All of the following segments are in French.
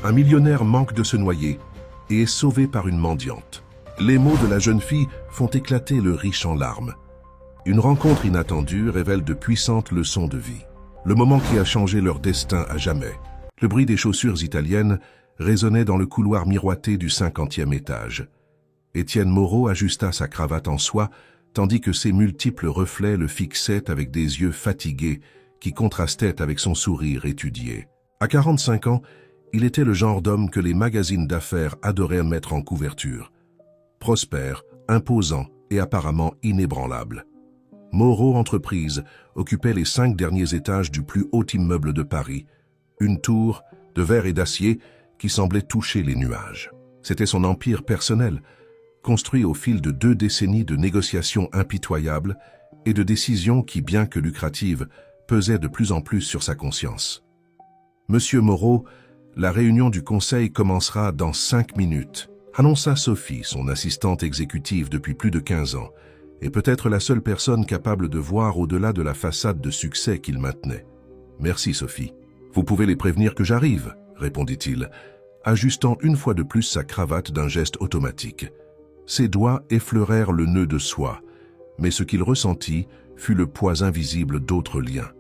Un millionnaire manque de se noyer et est sauvé par une mendiante. Les mots de la jeune fille font éclater le riche en larmes. Une rencontre inattendue révèle de puissantes leçons de vie. Le moment qui a changé leur destin à jamais. Le bruit des chaussures italiennes résonnait dans le couloir miroité du 50e étage. Étienne Moreau ajusta sa cravate en soie, tandis que ses multiples reflets le fixaient avec des yeux fatigués qui contrastaient avec son sourire étudié. À 45 ans, il était le genre d'homme que les magazines d'affaires adoraient mettre en couverture. Prospère, imposant et apparemment inébranlable. Moreau Entreprises occupait les 5 derniers étages du plus haut immeuble de Paris, une tour de verre et d'acier qui semblait toucher les nuages. C'était son empire personnel, construit au fil de 2 décennies de négociations impitoyables et de décisions qui, bien que lucratives, pesaient de plus en plus sur sa conscience. Monsieur Moreau, la réunion du conseil commencera dans 5 minutes, annonça Sophie, son assistante exécutive depuis plus de 15 ans, et peut-être la seule personne capable de voir au-delà de la façade de succès qu'il maintenait. « Merci, Sophie. Vous pouvez les prévenir que j'arrive, » répondit-il, ajustant une fois de plus sa cravate d'un geste automatique. Ses doigts effleurèrent le nœud de soie, mais ce qu'il ressentit fut le poids invisible d'autres liens.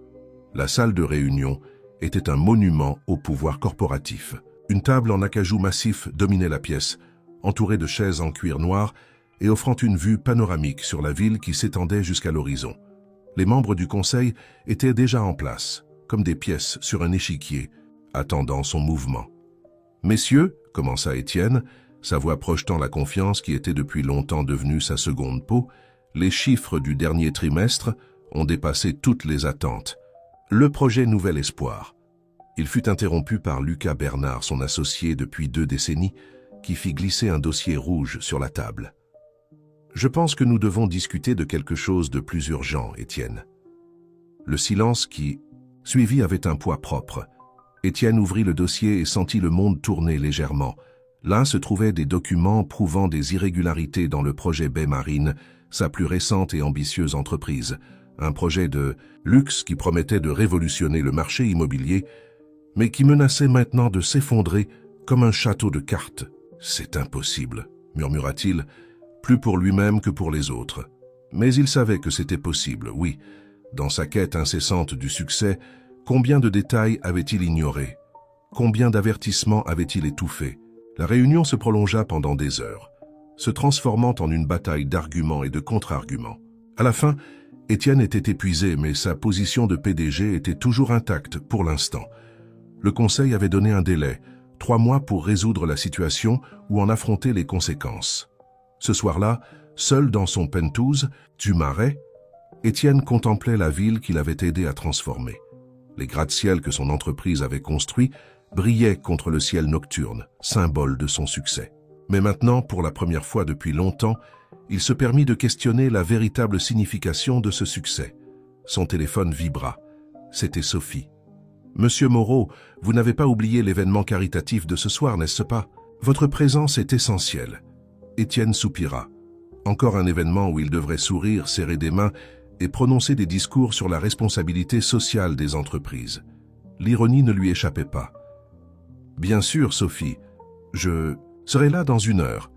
La salle de réunion était un monument au pouvoir corporatif. Une table en acajou massif dominait la pièce, entourée de chaises en cuir noir et offrant une vue panoramique sur la ville qui s'étendait jusqu'à l'horizon. Les membres du conseil étaient déjà en place, comme des pièces sur un échiquier, attendant son mouvement. « Messieurs, » commença Étienne, sa voix projetant la confiance qui était depuis longtemps devenue sa seconde peau, les chiffres du dernier trimestre ont dépassé toutes les attentes. Le projet Nouvel Espoir. Il fut interrompu par Lucas Bernard, son associé depuis 2 décennies, qui fit glisser un dossier rouge sur la table. « Je pense que nous devons discuter de quelque chose de plus urgent, Étienne. » Le silence qui suivit avait un poids propre. Étienne ouvrit le dossier et sentit le monde tourner légèrement. Là se trouvaient des documents prouvant des irrégularités dans le projet Baie Marine, sa plus récente et ambitieuse entreprise. Un projet de luxe qui promettait de révolutionner le marché immobilier, mais qui menaçait maintenant de s'effondrer comme un château de cartes. « C'est impossible », murmura-t-il, plus pour lui-même que pour les autres. Mais il savait que c'était possible, oui. Dans sa quête incessante du succès, combien de détails avait-il ignorés? Combien d'avertissements avait-il étouffés? La réunion se prolongea pendant des heures, se transformant en une bataille d'arguments et de contre-arguments. À la fin, Étienne était épuisé, mais sa position de PDG était toujours intacte pour l'instant. Le conseil avait donné un délai, 3 mois pour résoudre la situation ou en affronter les conséquences. Ce soir-là, seul dans son penthouse du Marais, Étienne contemplait la ville qu'il avait aidé à transformer. Les gratte-ciel que son entreprise avait construits brillaient contre le ciel nocturne, symbole de son succès. Mais maintenant, pour la première fois depuis longtemps, il se permit de questionner la véritable signification de ce succès. Son téléphone vibra. C'était Sophie. « Monsieur Moreau, vous n'avez pas oublié l'événement caritatif de ce soir, n'est-ce pas? Votre présence est essentielle. » Étienne soupira. Encore un événement où il devrait sourire, serrer des mains et prononcer des discours sur la responsabilité sociale des entreprises. L'ironie ne lui échappait pas. « Bien sûr, Sophie, je serai là dans 1 heure. »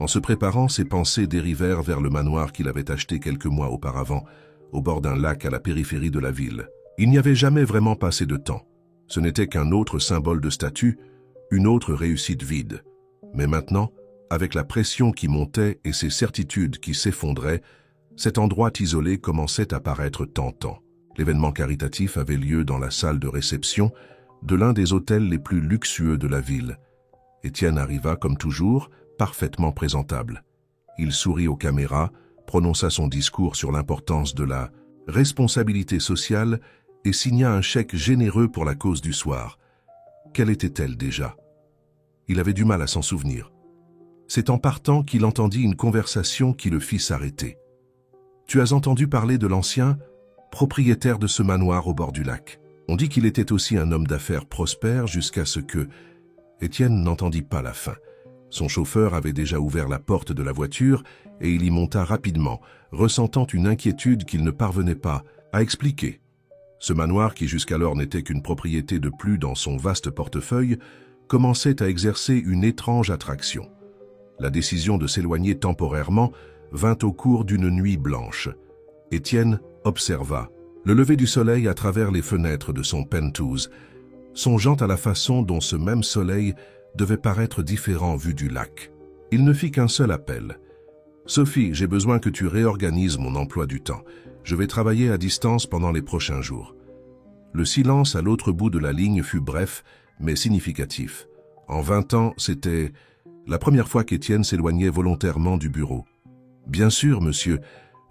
En se préparant, ses pensées dérivèrent vers le manoir qu'il avait acheté quelques mois auparavant, au bord d'un lac à la périphérie de la ville. Il n'y avait jamais vraiment passé de temps. Ce n'était qu'un autre symbole de statut, une autre réussite vide. Mais maintenant, avec la pression qui montait et ses certitudes qui s'effondraient, cet endroit isolé commençait à paraître tentant. L'événement caritatif avait lieu dans la salle de réception de l'un des hôtels les plus luxueux de la ville. Étienne arriva, comme toujours, parfaitement présentable. Il sourit aux caméras, prononça son discours sur l'importance de la responsabilité sociale et signa un chèque généreux pour la cause du soir. Quelle était-elle déjà? Il avait du mal à s'en souvenir. C'est en partant qu'il entendit une conversation qui le fit s'arrêter. « Tu as entendu parler de l'ancien propriétaire de ce manoir au bord du lac. On dit qu'il était aussi un homme d'affaires prospère jusqu'à ce que... » Étienne n'entendit pas la fin. Son chauffeur avait déjà ouvert la porte de la voiture et il y monta rapidement, ressentant une inquiétude qu'il ne parvenait pas à expliquer. Ce manoir, qui jusqu'alors n'était qu'une propriété de plus dans son vaste portefeuille, commençait à exercer une étrange attraction. La décision de s'éloigner temporairement vint au cours d'une nuit blanche. Étienne observa le lever du soleil à travers les fenêtres de son penthouse, songeant à la façon dont ce même soleil devait paraître différent vu du lac. Il ne fit qu'un seul appel. « Sophie, j'ai besoin que tu réorganises mon emploi du temps. Je vais travailler à distance pendant les prochains jours. » Le silence à l'autre bout de la ligne fut bref, mais significatif. En 20 ans, c'était la première fois qu'Étienne s'éloignait volontairement du bureau. « Bien sûr, monsieur,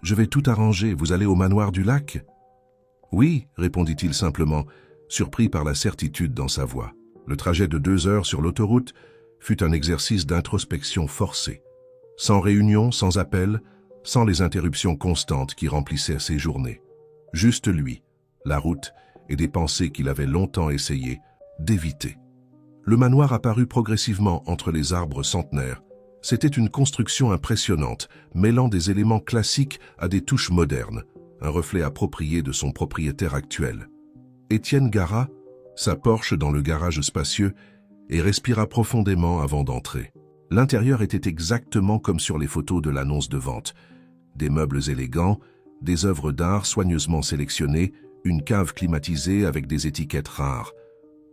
je vais tout arranger. Vous allez au manoir du lac ?»« Oui, » répondit-il simplement, surpris par la certitude dans sa voix. Le trajet de 2 heures sur l'autoroute fut un exercice d'introspection forcé. Sans réunion, sans appel, sans les interruptions constantes qui remplissaient ses journées. Juste lui, la route et des pensées qu'il avait longtemps essayé d'éviter. Le manoir apparut progressivement entre les arbres centenaires. C'était une construction impressionnante, mêlant des éléments classiques à des touches modernes, un reflet approprié de son propriétaire actuel. Étienne gara sa Porsche dans le garage spacieux et respira profondément avant d'entrer. L'intérieur était exactement comme sur les photos de l'annonce de vente. Des meubles élégants, des œuvres d'art soigneusement sélectionnées, une cave climatisée avec des étiquettes rares.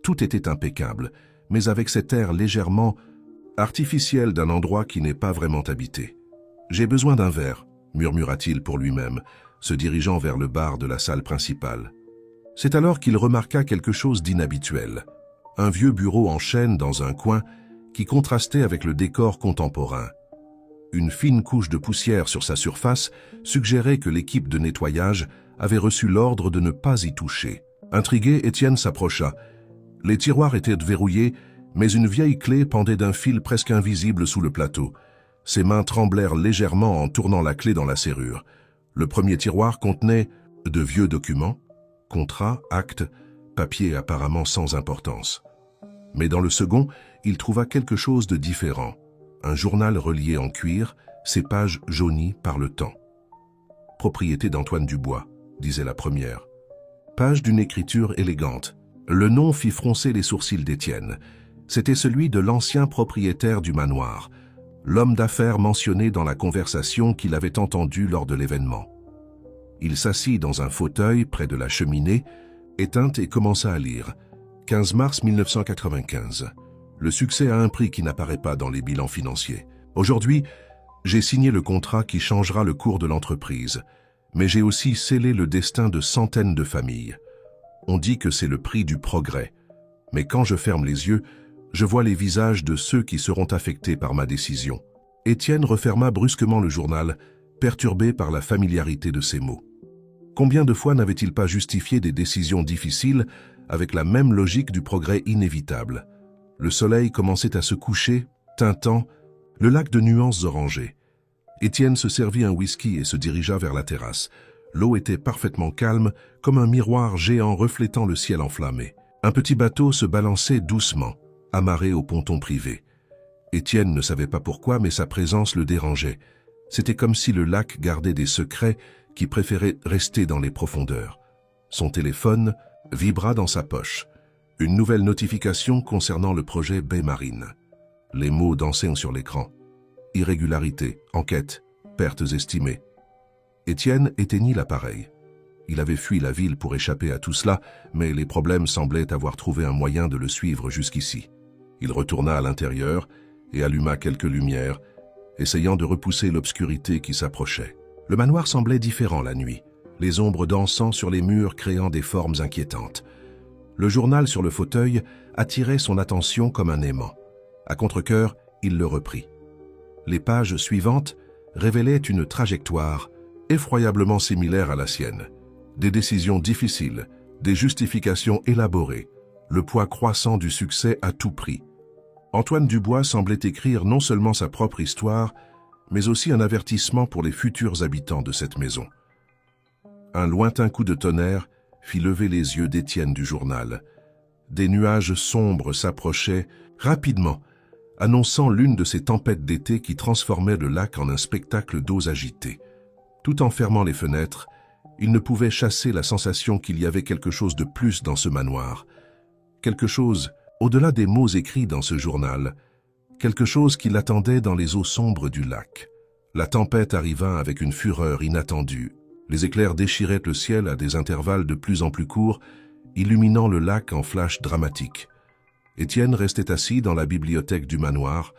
Tout était impeccable, mais avec cet air légèrement artificiel d'un endroit qui n'est pas vraiment habité. « J'ai besoin d'un verre », murmura-t-il pour lui-même, se dirigeant vers le bar de la salle principale. C'est alors qu'il remarqua quelque chose d'inhabituel. Un vieux bureau en chêne dans un coin qui contrastait avec le décor contemporain. Une fine couche de poussière sur sa surface suggérait que l'équipe de nettoyage avait reçu l'ordre de ne pas y toucher. Intrigué, Étienne s'approcha. Les tiroirs étaient verrouillés, mais une vieille clé pendait d'un fil presque invisible sous le plateau. Ses mains tremblèrent légèrement en tournant la clé dans la serrure. Le premier tiroir contenait de vieux documents, contrats, actes, papiers apparemment sans importance. Mais dans le second, il trouva quelque chose de différent. Un journal relié en cuir, ses pages jaunies par le temps. « Propriété d'Antoine Dubois », disait la première. Page d'une écriture élégante. Le nom fit froncer les sourcils d'Étienne. C'était celui de l'ancien propriétaire du manoir, l'homme d'affaires mentionné dans la conversation qu'il avait entendue lors de l'événement. Il s'assit dans un fauteuil près de la cheminée, éteinte, et commença à lire. 15 mars 1995. Le succès a un prix qui n'apparaît pas dans les bilans financiers. Aujourd'hui, j'ai signé le contrat qui changera le cours de l'entreprise, mais j'ai aussi scellé le destin de centaines de familles. On dit que c'est le prix du progrès, mais quand je ferme les yeux, je vois les visages de ceux qui seront affectés par ma décision. Étienne referma brusquement le journal, perturbé par la familiarité de ces mots. Combien de fois n'avait-il pas justifié des décisions difficiles avec la même logique du progrès inévitable? Le soleil commençait à se coucher, tintant le lac de nuances orangées. Étienne se servit un whisky et se dirigea vers la terrasse. L'eau était parfaitement calme, comme un miroir géant reflétant le ciel enflammé. Un petit bateau se balançait doucement, amarré au ponton privé. Étienne ne savait pas pourquoi, mais sa présence le dérangeait. C'était comme si le lac gardait des secrets qui préféraient rester dans les profondeurs. Son téléphone vibra dans sa poche. Une nouvelle notification concernant le projet Baie Marine. Les mots dansaient sur l'écran. Irrégularité, enquête, pertes estimées. Étienne éteignit l'appareil. Il avait fui la ville pour échapper à tout cela, mais les problèmes semblaient avoir trouvé un moyen de le suivre jusqu'ici. Il retourna à l'intérieur et alluma quelques lumières, essayant de repousser l'obscurité qui s'approchait. Le manoir semblait différent la nuit, les ombres dansant sur les murs créant des formes inquiétantes. Le journal sur le fauteuil attirait son attention comme un aimant. À contre-cœur, il le reprit. Les pages suivantes révélaient une trajectoire effroyablement similaire à la sienne. Des décisions difficiles, des justifications élaborées, le poids croissant du succès à tout prix. Antoine Dubois semblait écrire non seulement sa propre histoire, mais aussi un avertissement pour les futurs habitants de cette maison. Un lointain coup de tonnerre fit lever les yeux d'Étienne du journal. Des nuages sombres s'approchaient rapidement, annonçant l'une de ces tempêtes d'été qui transformaient le lac en un spectacle d'eaux agitées. Tout en fermant les fenêtres, il ne pouvait chasser la sensation qu'il y avait quelque chose de plus dans ce manoir. Quelque chose Au-delà des mots écrits dans ce journal, quelque chose qui l'attendait dans les eaux sombres du lac. La tempête arriva avec une fureur inattendue. Les éclairs déchiraient le ciel à des intervalles de plus en plus courts, illuminant le lac en flashs dramatiques. Étienne restait assis dans la bibliothèque du manoir,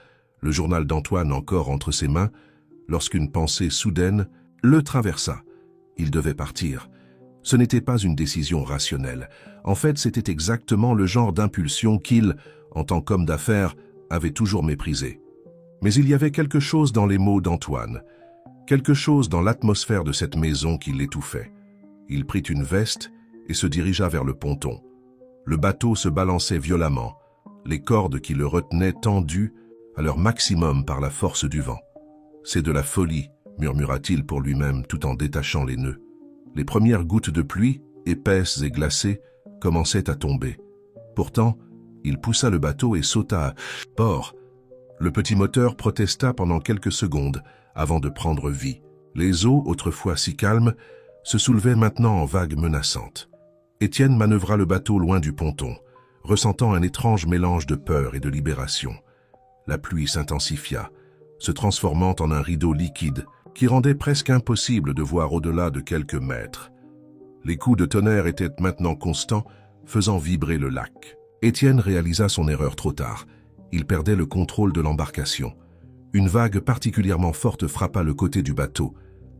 le journal d'Antoine encore entre ses mains, lorsqu'une pensée soudaine le traversa. Il devait partir. Ce n'était pas une décision rationnelle. En fait, c'était exactement le genre d'impulsion qu'il, en tant qu'homme d'affaires, avait toujours méprisé. Mais il y avait quelque chose dans les mots d'Antoine, quelque chose dans l'atmosphère de cette maison qui l'étouffait. Il prit une veste et se dirigea vers le ponton. Le bateau se balançait violemment, les cordes qui le retenaient tendues à leur maximum par la force du vent. « C'est de la folie », murmura-t-il pour lui-même tout en détachant les nœuds. Les premières gouttes de pluie, épaisses et glacées, commençaient à tomber. Pourtant, il poussa le bateau et sauta à bord. Le petit moteur protesta pendant quelques secondes avant de prendre vie. Les eaux, autrefois si calmes, se soulevaient maintenant en vagues menaçantes. Étienne manœuvra le bateau loin du ponton, ressentant un étrange mélange de peur et de libération. La pluie s'intensifia, se transformant en un rideau liquide qui rendait presque impossible de voir au-delà de quelques mètres. Les coups de tonnerre étaient maintenant constants, faisant vibrer le lac. Étienne réalisa son erreur trop tard. Il perdait le contrôle de l'embarcation. Une vague particulièrement forte frappa le côté du bateau.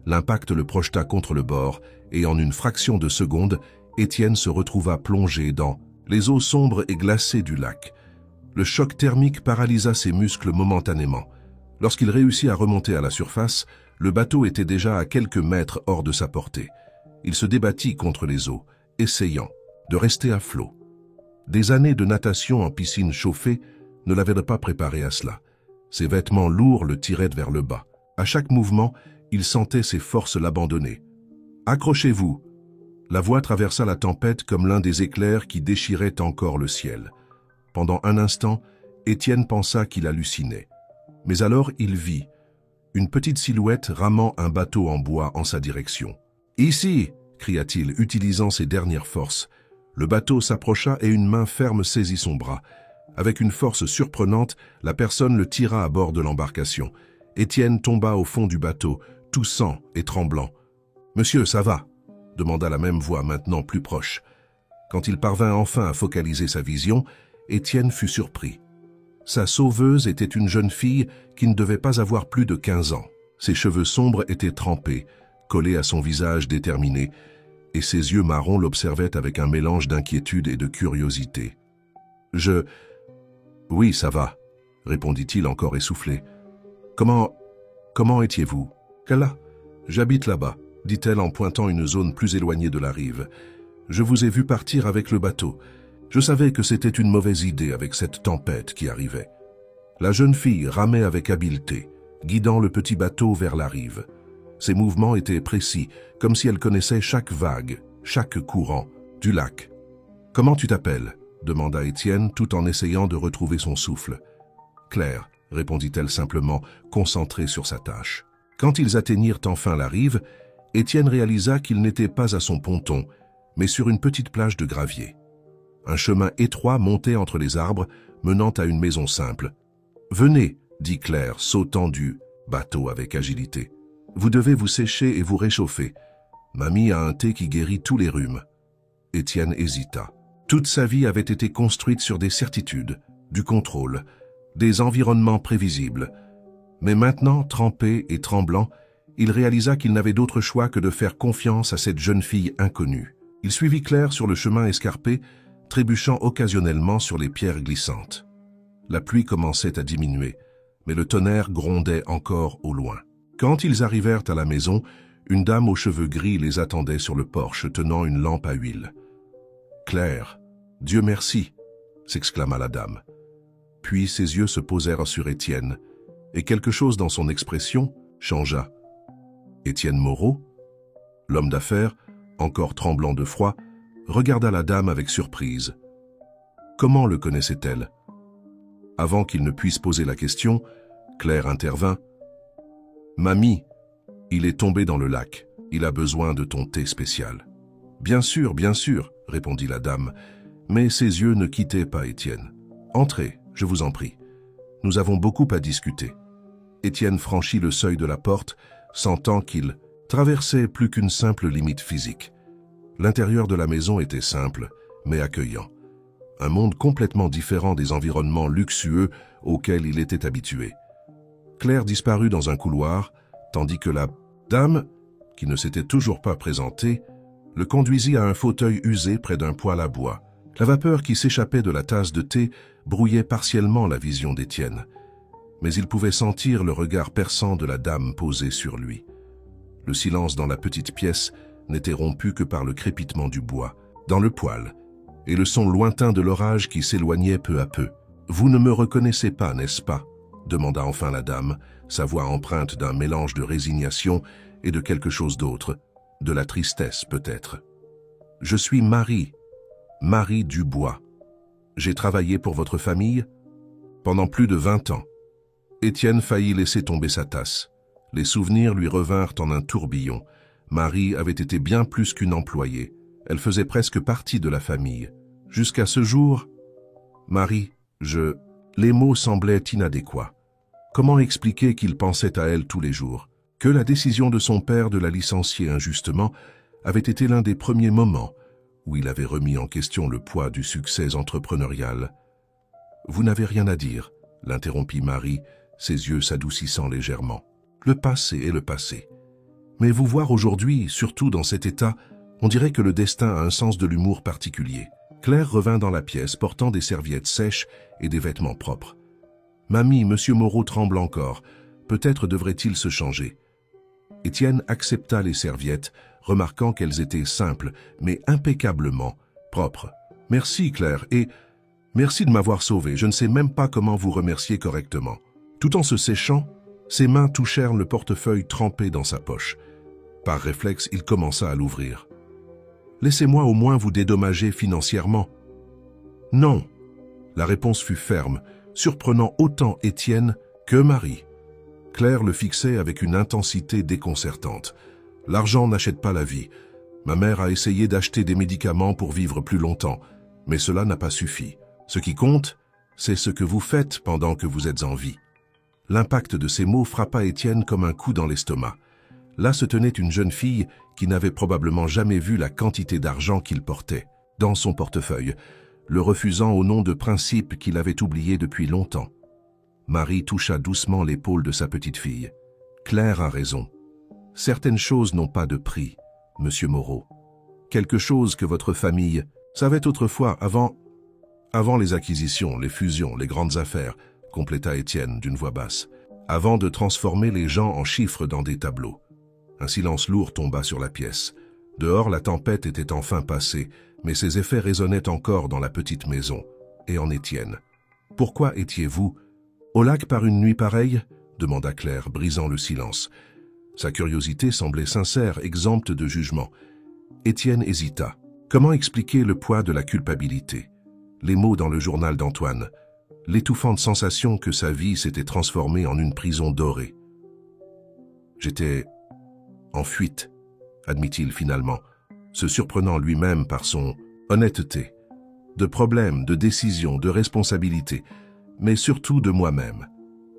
L'impact le projeta contre le bord et en une fraction de seconde, Étienne se retrouva plongé dans les eaux sombres et glacées du lac. Le choc thermique paralysa ses muscles momentanément. Lorsqu'il réussit à remonter à la surface, le bateau était déjà à quelques mètres hors de sa portée. Il se débattit contre les eaux, essayant de rester à flot. Des années de natation en piscine chauffée ne l'avaient pas préparé à cela. Ses vêtements lourds le tiraient vers le bas. À chaque mouvement, il sentait ses forces l'abandonner. « Accrochez-vous !» La voix traversa la tempête comme l'un des éclairs qui déchiraient encore le ciel. Pendant un instant, Étienne pensa qu'il hallucinait. Mais alors il vit une petite silhouette ramant un bateau en bois en sa direction. « Ici !» cria-t-il, utilisant ses dernières forces. Le bateau s'approcha et une main ferme saisit son bras. Avec une force surprenante, la personne le tira à bord de l'embarcation. Étienne tomba au fond du bateau, toussant et tremblant. « Monsieur, ça va ?» demanda la même voix, maintenant plus proche. Quand il parvint enfin à focaliser sa vision, Étienne fut surpris. Sa sauveuse était une jeune fille qui ne devait pas avoir plus de 15 ans. Ses cheveux sombres étaient trempés, collés à son visage déterminé, et ses yeux marrons l'observaient avec un mélange d'inquiétude et de curiosité. « Oui, ça va, » répondit-il encore essoufflé. « Comment étiez-vous ?»« Kala, j'habite là-bas, » dit-elle en pointant une zone plus éloignée de la rive. « Je vous ai vu partir avec le bateau. Je savais que c'était une mauvaise idée avec cette tempête qui arrivait. » La jeune fille ramait avec habileté, guidant le petit bateau vers la rive. Ses mouvements étaient précis, comme si elle connaissait chaque vague, chaque courant du lac. « Comment tu t'appelles » demanda Étienne tout en essayant de retrouver son souffle. « Claire » répondit-elle simplement, concentrée sur sa tâche. Quand ils atteignirent enfin la rive, Étienne réalisa qu'il n'était pas à son ponton, mais sur une petite plage de gravier. Un chemin étroit montait entre les arbres, menant à une maison simple. « Venez » dit Claire, sautant du bateau avec agilité. « Vous devez vous sécher et vous réchauffer. Mamie a un thé qui guérit tous les rhumes. » Étienne hésita. Toute sa vie avait été construite sur des certitudes, du contrôle, des environnements prévisibles. Mais maintenant, trempé et tremblant, il réalisa qu'il n'avait d'autre choix que de faire confiance à cette jeune fille inconnue. Il suivit Claire sur le chemin escarpé, trébuchant occasionnellement sur les pierres glissantes. La pluie commençait à diminuer, mais le tonnerre grondait encore au loin. Quand ils arrivèrent à la maison, une dame aux cheveux gris les attendait sur le porche, tenant une lampe à huile. « Claire, Dieu merci !» s'exclama la dame. Puis ses yeux se posèrent sur Étienne, et quelque chose dans son expression changea. Étienne Moreau, l'homme d'affaires, encore tremblant de froid, regarda la dame avec surprise. Comment le connaissait-elle? Avant qu'il ne puisse poser la question, Claire intervint. « Mamie, il est tombé dans le lac. Il a besoin de ton thé spécial. »« Bien sûr, répondit la dame, mais ses yeux ne quittaient pas Étienne. Entrez, je vous en prie. Nous avons beaucoup à discuter. Étienne franchit le seuil de la porte, sentant qu'il traversait plus qu'une simple limite physique. L'intérieur de la maison était simple, mais accueillant. Un monde complètement différent des environnements luxueux auxquels il était habitué. Claire disparut dans un couloir, tandis que la dame, qui ne s'était toujours pas présentée, le conduisit à un fauteuil usé près d'un poêle à bois. La vapeur qui s'échappait de la tasse de thé brouillait partiellement la vision d'Étienne, mais il pouvait sentir le regard perçant de la dame posée sur lui. Le silence dans la petite pièce n'était rompu que par le crépitement du bois, dans le poêle, et le son lointain de l'orage qui s'éloignait peu à peu. « Vous ne me reconnaissez pas, n'est-ce pas ?» demanda enfin la dame, sa voix empreinte d'un mélange de résignation et de quelque chose d'autre, de la tristesse peut-être. « Je suis Marie Dubois. J'ai travaillé pour votre famille pendant plus de 20 ans. » Étienne faillit laisser tomber sa tasse. Les souvenirs lui revinrent en un tourbillon. Marie avait été bien plus qu'une employée. Elle faisait presque partie de la famille. Jusqu'à ce jour, Marie, Les mots semblaient inadéquats. Comment expliquer qu'il pensait à elle tous les jours? Que la décision de son père de la licencier injustement avait été l'un des premiers moments où il avait remis en question le poids du succès entrepreneurial. « Vous n'avez rien à dire », l'interrompit Marie, ses yeux s'adoucissant légèrement. « Le passé est le passé. Mais vous voir aujourd'hui, surtout dans cet état, on dirait que le destin a un sens de l'humour particulier. » Claire revint dans la pièce, portant des serviettes sèches et des vêtements propres. « Mamie, Monsieur Moreau tremble encore. Peut-être devrait-il se changer. » Étienne accepta les serviettes, remarquant qu'elles étaient simples, mais impeccablement propres. « Merci, Claire, et merci de m'avoir sauvé. Je ne sais même pas comment vous remercier correctement. » Tout en se séchant, ses mains touchèrent le portefeuille trempé dans sa poche. Par réflexe, il commença à l'ouvrir. « Laissez-moi au moins vous dédommager financièrement. »« Non. » La réponse fut ferme, surprenant autant Étienne que Marie. Claire le fixait avec une intensité déconcertante. « L'argent n'achète pas la vie. Ma mère a essayé d'acheter des médicaments pour vivre plus longtemps, mais cela n'a pas suffi. Ce qui compte, c'est ce que vous faites pendant que vous êtes en vie. » L'impact de ces mots frappa Étienne comme un coup dans l'estomac. Là se tenait une jeune fille qui n'avait probablement jamais vu la quantité d'argent qu'il portait dans son portefeuille, le refusant au nom de principes qu'il avait oubliés depuis longtemps. Marie toucha doucement l'épaule de sa petite fille. « Claire a raison. Certaines choses n'ont pas de prix, Monsieur Moreau. Quelque chose que votre famille savait autrefois avant les acquisitions, les fusions, les grandes affaires, compléta Étienne d'une voix basse, avant de transformer les gens en chiffres dans des tableaux. » Un silence lourd tomba sur la pièce. Dehors, la tempête était enfin passée, mais ses effets résonnaient encore dans la petite maison, et en Étienne. « Pourquoi étiez-vous au lac par une nuit pareille ?» demanda Claire, brisant le silence. Sa curiosité semblait sincère, exempte de jugement. Étienne hésita. Comment expliquer le poids de la culpabilité? Les mots dans le journal d'Antoine, l'étouffante sensation que sa vie s'était transformée en une prison dorée. « J'étais en fuite, » admit-il finalement, se surprenant lui-même par son honnêteté. De problèmes, de décisions, de responsabilités, mais surtout de moi-même.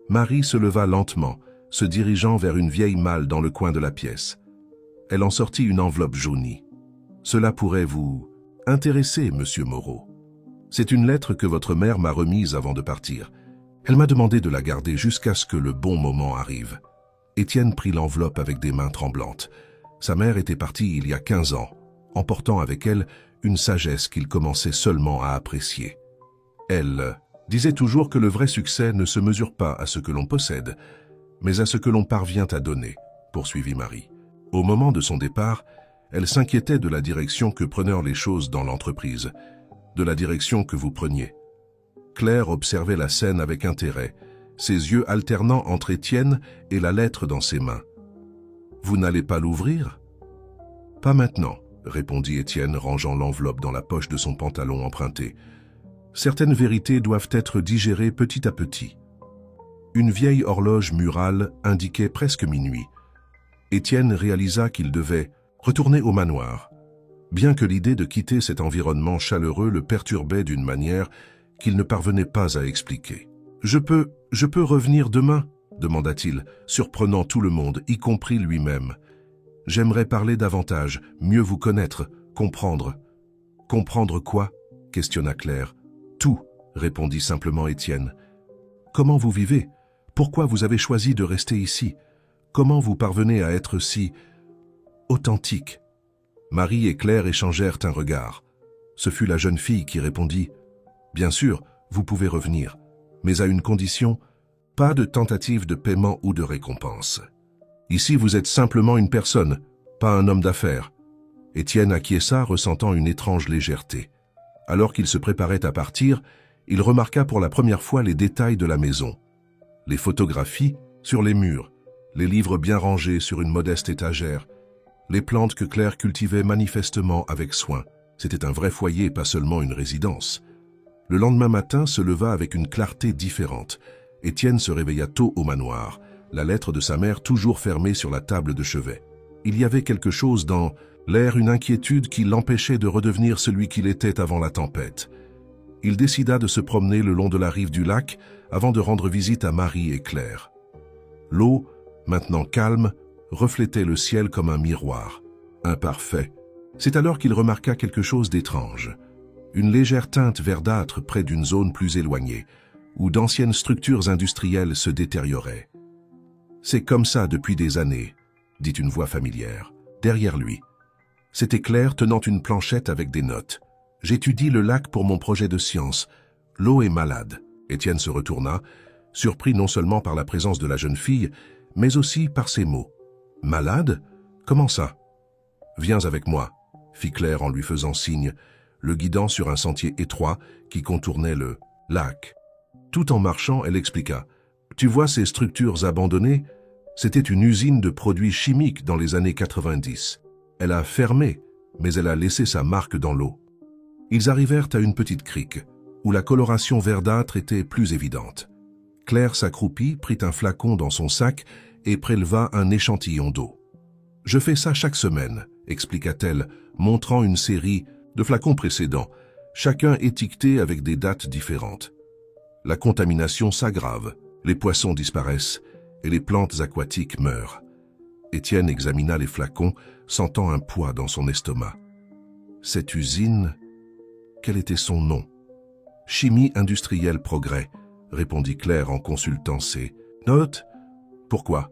Marie se leva lentement, se dirigeant vers une vieille malle dans le coin de la pièce. Elle en sortit une enveloppe jaunie. « Cela pourrait vous intéresser, Monsieur Moreau. C'est une lettre que votre mère m'a remise avant de partir. Elle m'a demandé de la garder jusqu'à ce que le bon moment arrive. » Étienne prit l'enveloppe avec des mains tremblantes. Sa mère était partie il y a 15 ans, emportant avec elle une sagesse qu'il commençait seulement à apprécier. Elle disait toujours que le vrai succès ne se mesure pas à ce que l'on possède, mais à ce que l'on parvient à donner, poursuivit Marie. Au moment de son départ, elle s'inquiétait de la direction que prenaient les choses dans l'entreprise, de la direction que vous preniez. Claire observait la scène avec intérêt, ses yeux alternant entre Étienne et la lettre dans ses mains. « Vous n'allez pas l'ouvrir ?»« Pas maintenant, » répondit Étienne, rangeant l'enveloppe dans la poche de son pantalon emprunté. « Certaines vérités doivent être digérées petit à petit. » Une vieille horloge murale indiquait presque minuit. Étienne réalisa qu'il devait retourner au manoir, bien que l'idée de quitter cet environnement chaleureux le perturbait d'une manière qu'il ne parvenait pas à expliquer. « Je peux revenir demain ?» demanda-t-il, surprenant tout le monde, y compris lui-même. « J'aimerais parler davantage, mieux vous connaître, comprendre. »« Comprendre quoi ?» questionna Claire. « Tout, » répondit simplement Étienne. « Comment vous vivez? Pourquoi vous avez choisi de rester ici? Comment vous parvenez à être si authentique ?» Marie et Claire échangèrent un regard. Ce fut la jeune fille qui répondit « Bien sûr, vous pouvez revenir, mais à une condition, pas de tentative de paiement ou de récompense. Ici, vous êtes simplement une personne, pas un homme d'affaires. » Étienne acquiesça, ressentant une étrange légèreté. Alors qu'il se préparait à partir, il remarqua pour la première fois les détails de la maison. Les photographies sur les murs, les livres bien rangés sur une modeste étagère, les plantes que Claire cultivait manifestement avec soin. C'était un vrai foyer, pas seulement une résidence. Le lendemain matin se leva avec une clarté différente. Étienne se réveilla tôt au manoir, la lettre de sa mère toujours fermée sur la table de chevet. Il y avait quelque chose dans l'air, une inquiétude qui l'empêchait de redevenir celui qu'il était avant la tempête. Il décida de se promener le long de la rive du lac avant de rendre visite à Marie et Claire. L'eau, maintenant calme, reflétait le ciel comme un miroir. Imparfait. C'est alors qu'il remarqua quelque chose d'étrange. Une légère teinte verdâtre près d'une zone plus éloignée, où d'anciennes structures industrielles se détérioraient. « C'est comme ça depuis des années », dit une voix familière, derrière lui. C'était Claire tenant une planchette avec des notes. « J'étudie le lac pour mon projet de science. L'eau est malade. » Étienne se retourna, surpris non seulement par la présence de la jeune fille, mais aussi par ses mots. « Malade? Comment ça? »« Viens avec moi, » fit Claire en lui faisant signe, le guidant sur un sentier étroit qui contournait le lac. Tout en marchant, elle expliqua. « Tu vois ces structures abandonnées? C'était une usine de produits chimiques dans les années 90. Elle a fermé, mais elle a laissé sa marque dans l'eau. » Ils arrivèrent à une petite crique, où la coloration verdâtre était plus évidente. Claire s'accroupit, prit un flacon dans son sac et préleva un échantillon d'eau. « Je fais ça chaque semaine, » expliqua-t-elle, montrant une série de flacons précédents, chacun étiqueté avec des dates différentes. La contamination s'aggrave, les poissons disparaissent et les plantes aquatiques meurent. Étienne examina les flacons, sentant un poids dans son estomac. Cette usine, quel était son nom? Chimie industrielle Progrès, répondit Claire en consultant ses notes. Pourquoi?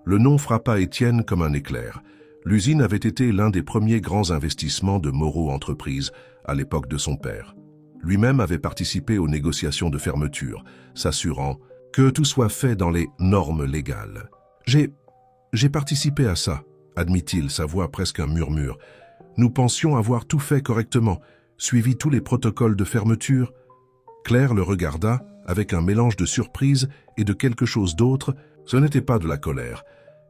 Le nom frappa Étienne comme un éclair. L'usine avait été l'un des premiers grands investissements de Moreau Entreprises à l'époque de son père. Lui-même avait participé aux négociations de fermeture, s'assurant que tout soit fait dans les normes légales. J'ai participé à ça, admit-il, sa voix presque un murmure. Nous pensions avoir tout fait correctement, suivi tous les protocoles de fermeture. Claire le regarda avec un mélange de surprise et de quelque chose d'autre. Ce n'était pas de la colère,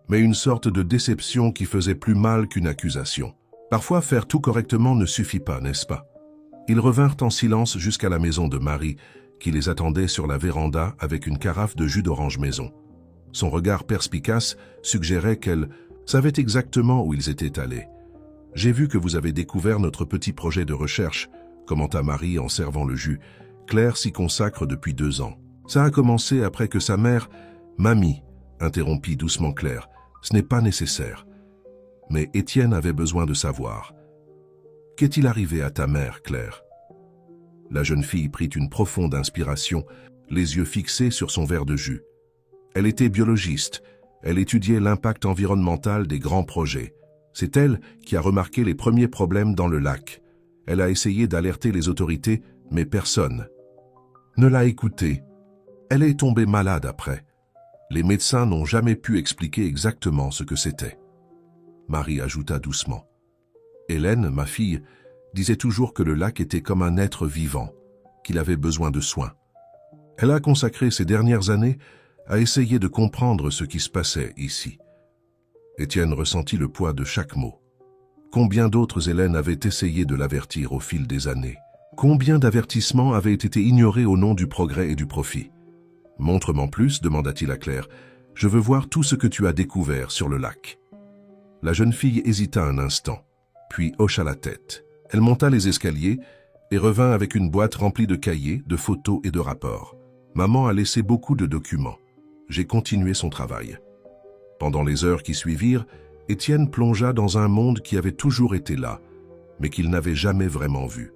mais une sorte de déception qui faisait plus mal qu'une accusation. Parfois, faire tout correctement ne suffit pas, n'est-ce pas? Ils revinrent en silence jusqu'à la maison de Marie, qui les attendait sur la véranda avec une carafe de jus d'orange maison. Son regard perspicace suggérait qu'elle savait exactement où ils étaient allés. « J'ai vu que vous avez découvert notre petit projet de recherche », commenta Marie en servant le jus. Claire s'y consacre depuis 2 ans. Ça a commencé après que sa mère... « Mamie », interrompit doucement Claire, « ce n'est pas nécessaire. » Mais Étienne avait besoin de savoir. « Qu'est-il arrivé à ta mère, Claire ?» La jeune fille prit une profonde inspiration, les yeux fixés sur son verre de jus. Elle était biologiste. Elle étudiait l'impact environnemental des grands projets. C'est elle qui a remarqué les premiers problèmes dans le lac. Elle a essayé d'alerter les autorités, mais personne ne l'a écoutée. Elle est tombée malade après. Les médecins n'ont jamais pu expliquer exactement ce que c'était. Marie ajouta doucement. Hélène, ma fille, disait toujours que le lac était comme un être vivant, qu'il avait besoin de soins. Elle a consacré ces dernières années à essayer de comprendre ce qui se passait ici. Étienne ressentit le poids de chaque mot. Combien d'autres Hélène avaient essayé de l'avertir au fil des années? Combien d'avertissements avaient été ignorés au nom du progrès et du profit? « Montre-m'en plus, demanda-t-il à Claire. « Je veux voir tout ce que tu as découvert sur le lac. » La jeune fille hésita un instant, puis hocha la tête. Elle monta les escaliers, et revint avec une boîte remplie de cahiers, de photos et de rapports. Maman a laissé beaucoup de documents. J'ai continué son travail. Pendant les heures qui suivirent, Étienne plongea dans un monde qui avait toujours été là, mais qu'il n'avait jamais vraiment vu.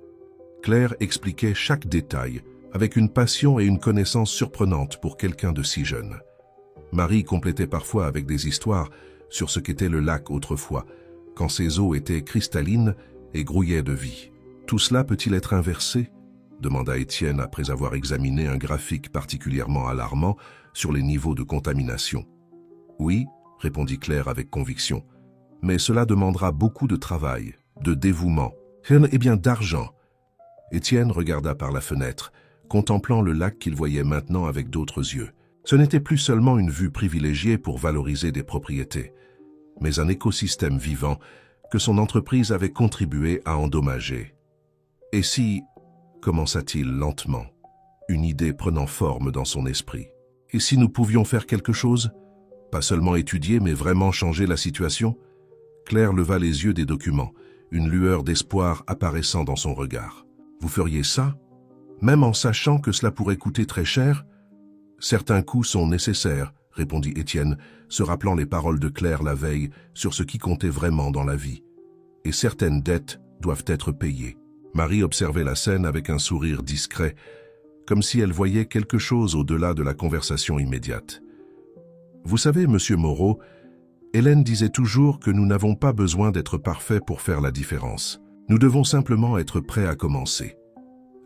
Claire expliquait chaque détail, avec une passion et une connaissance surprenantes pour quelqu'un de si jeune. Marie complétait parfois avec des histoires sur ce qu'était le lac autrefois, quand ses eaux étaient cristallines et grouillaient de vie. « Tout cela peut-il être inversé ?» demanda Étienne après avoir examiné un graphique particulièrement alarmant sur les niveaux de contamination. « Oui, » répondit Claire avec conviction, « mais cela demandera beaucoup de travail, de dévouement, et bien d'argent. » Étienne regarda par la fenêtre, contemplant le lac qu'il voyait maintenant avec d'autres yeux. Ce n'était plus seulement une vue privilégiée pour valoriser des propriétés, mais un écosystème vivant que son entreprise avait contribué à endommager. « Et si, » commença-t-il lentement, une idée prenant forme dans son esprit, « et si nous pouvions faire quelque chose? Pas seulement étudier, mais vraiment changer la situation ?» Claire leva les yeux des documents, une lueur d'espoir apparaissant dans son regard. « Vous feriez ça? Même en sachant que cela pourrait coûter très cher? » « Certains coûts sont nécessaires, » répondit Étienne, se rappelant les paroles de Claire la veille sur ce qui comptait vraiment dans la vie. « Et certaines dettes doivent être payées. » Marie observait la scène avec un sourire discret, comme si elle voyait quelque chose au-delà de la conversation immédiate. « Vous savez, Monsieur Moreau, Hélène disait toujours que nous n'avons pas besoin d'être parfaits pour faire la différence. Nous devons simplement être prêts à commencer. »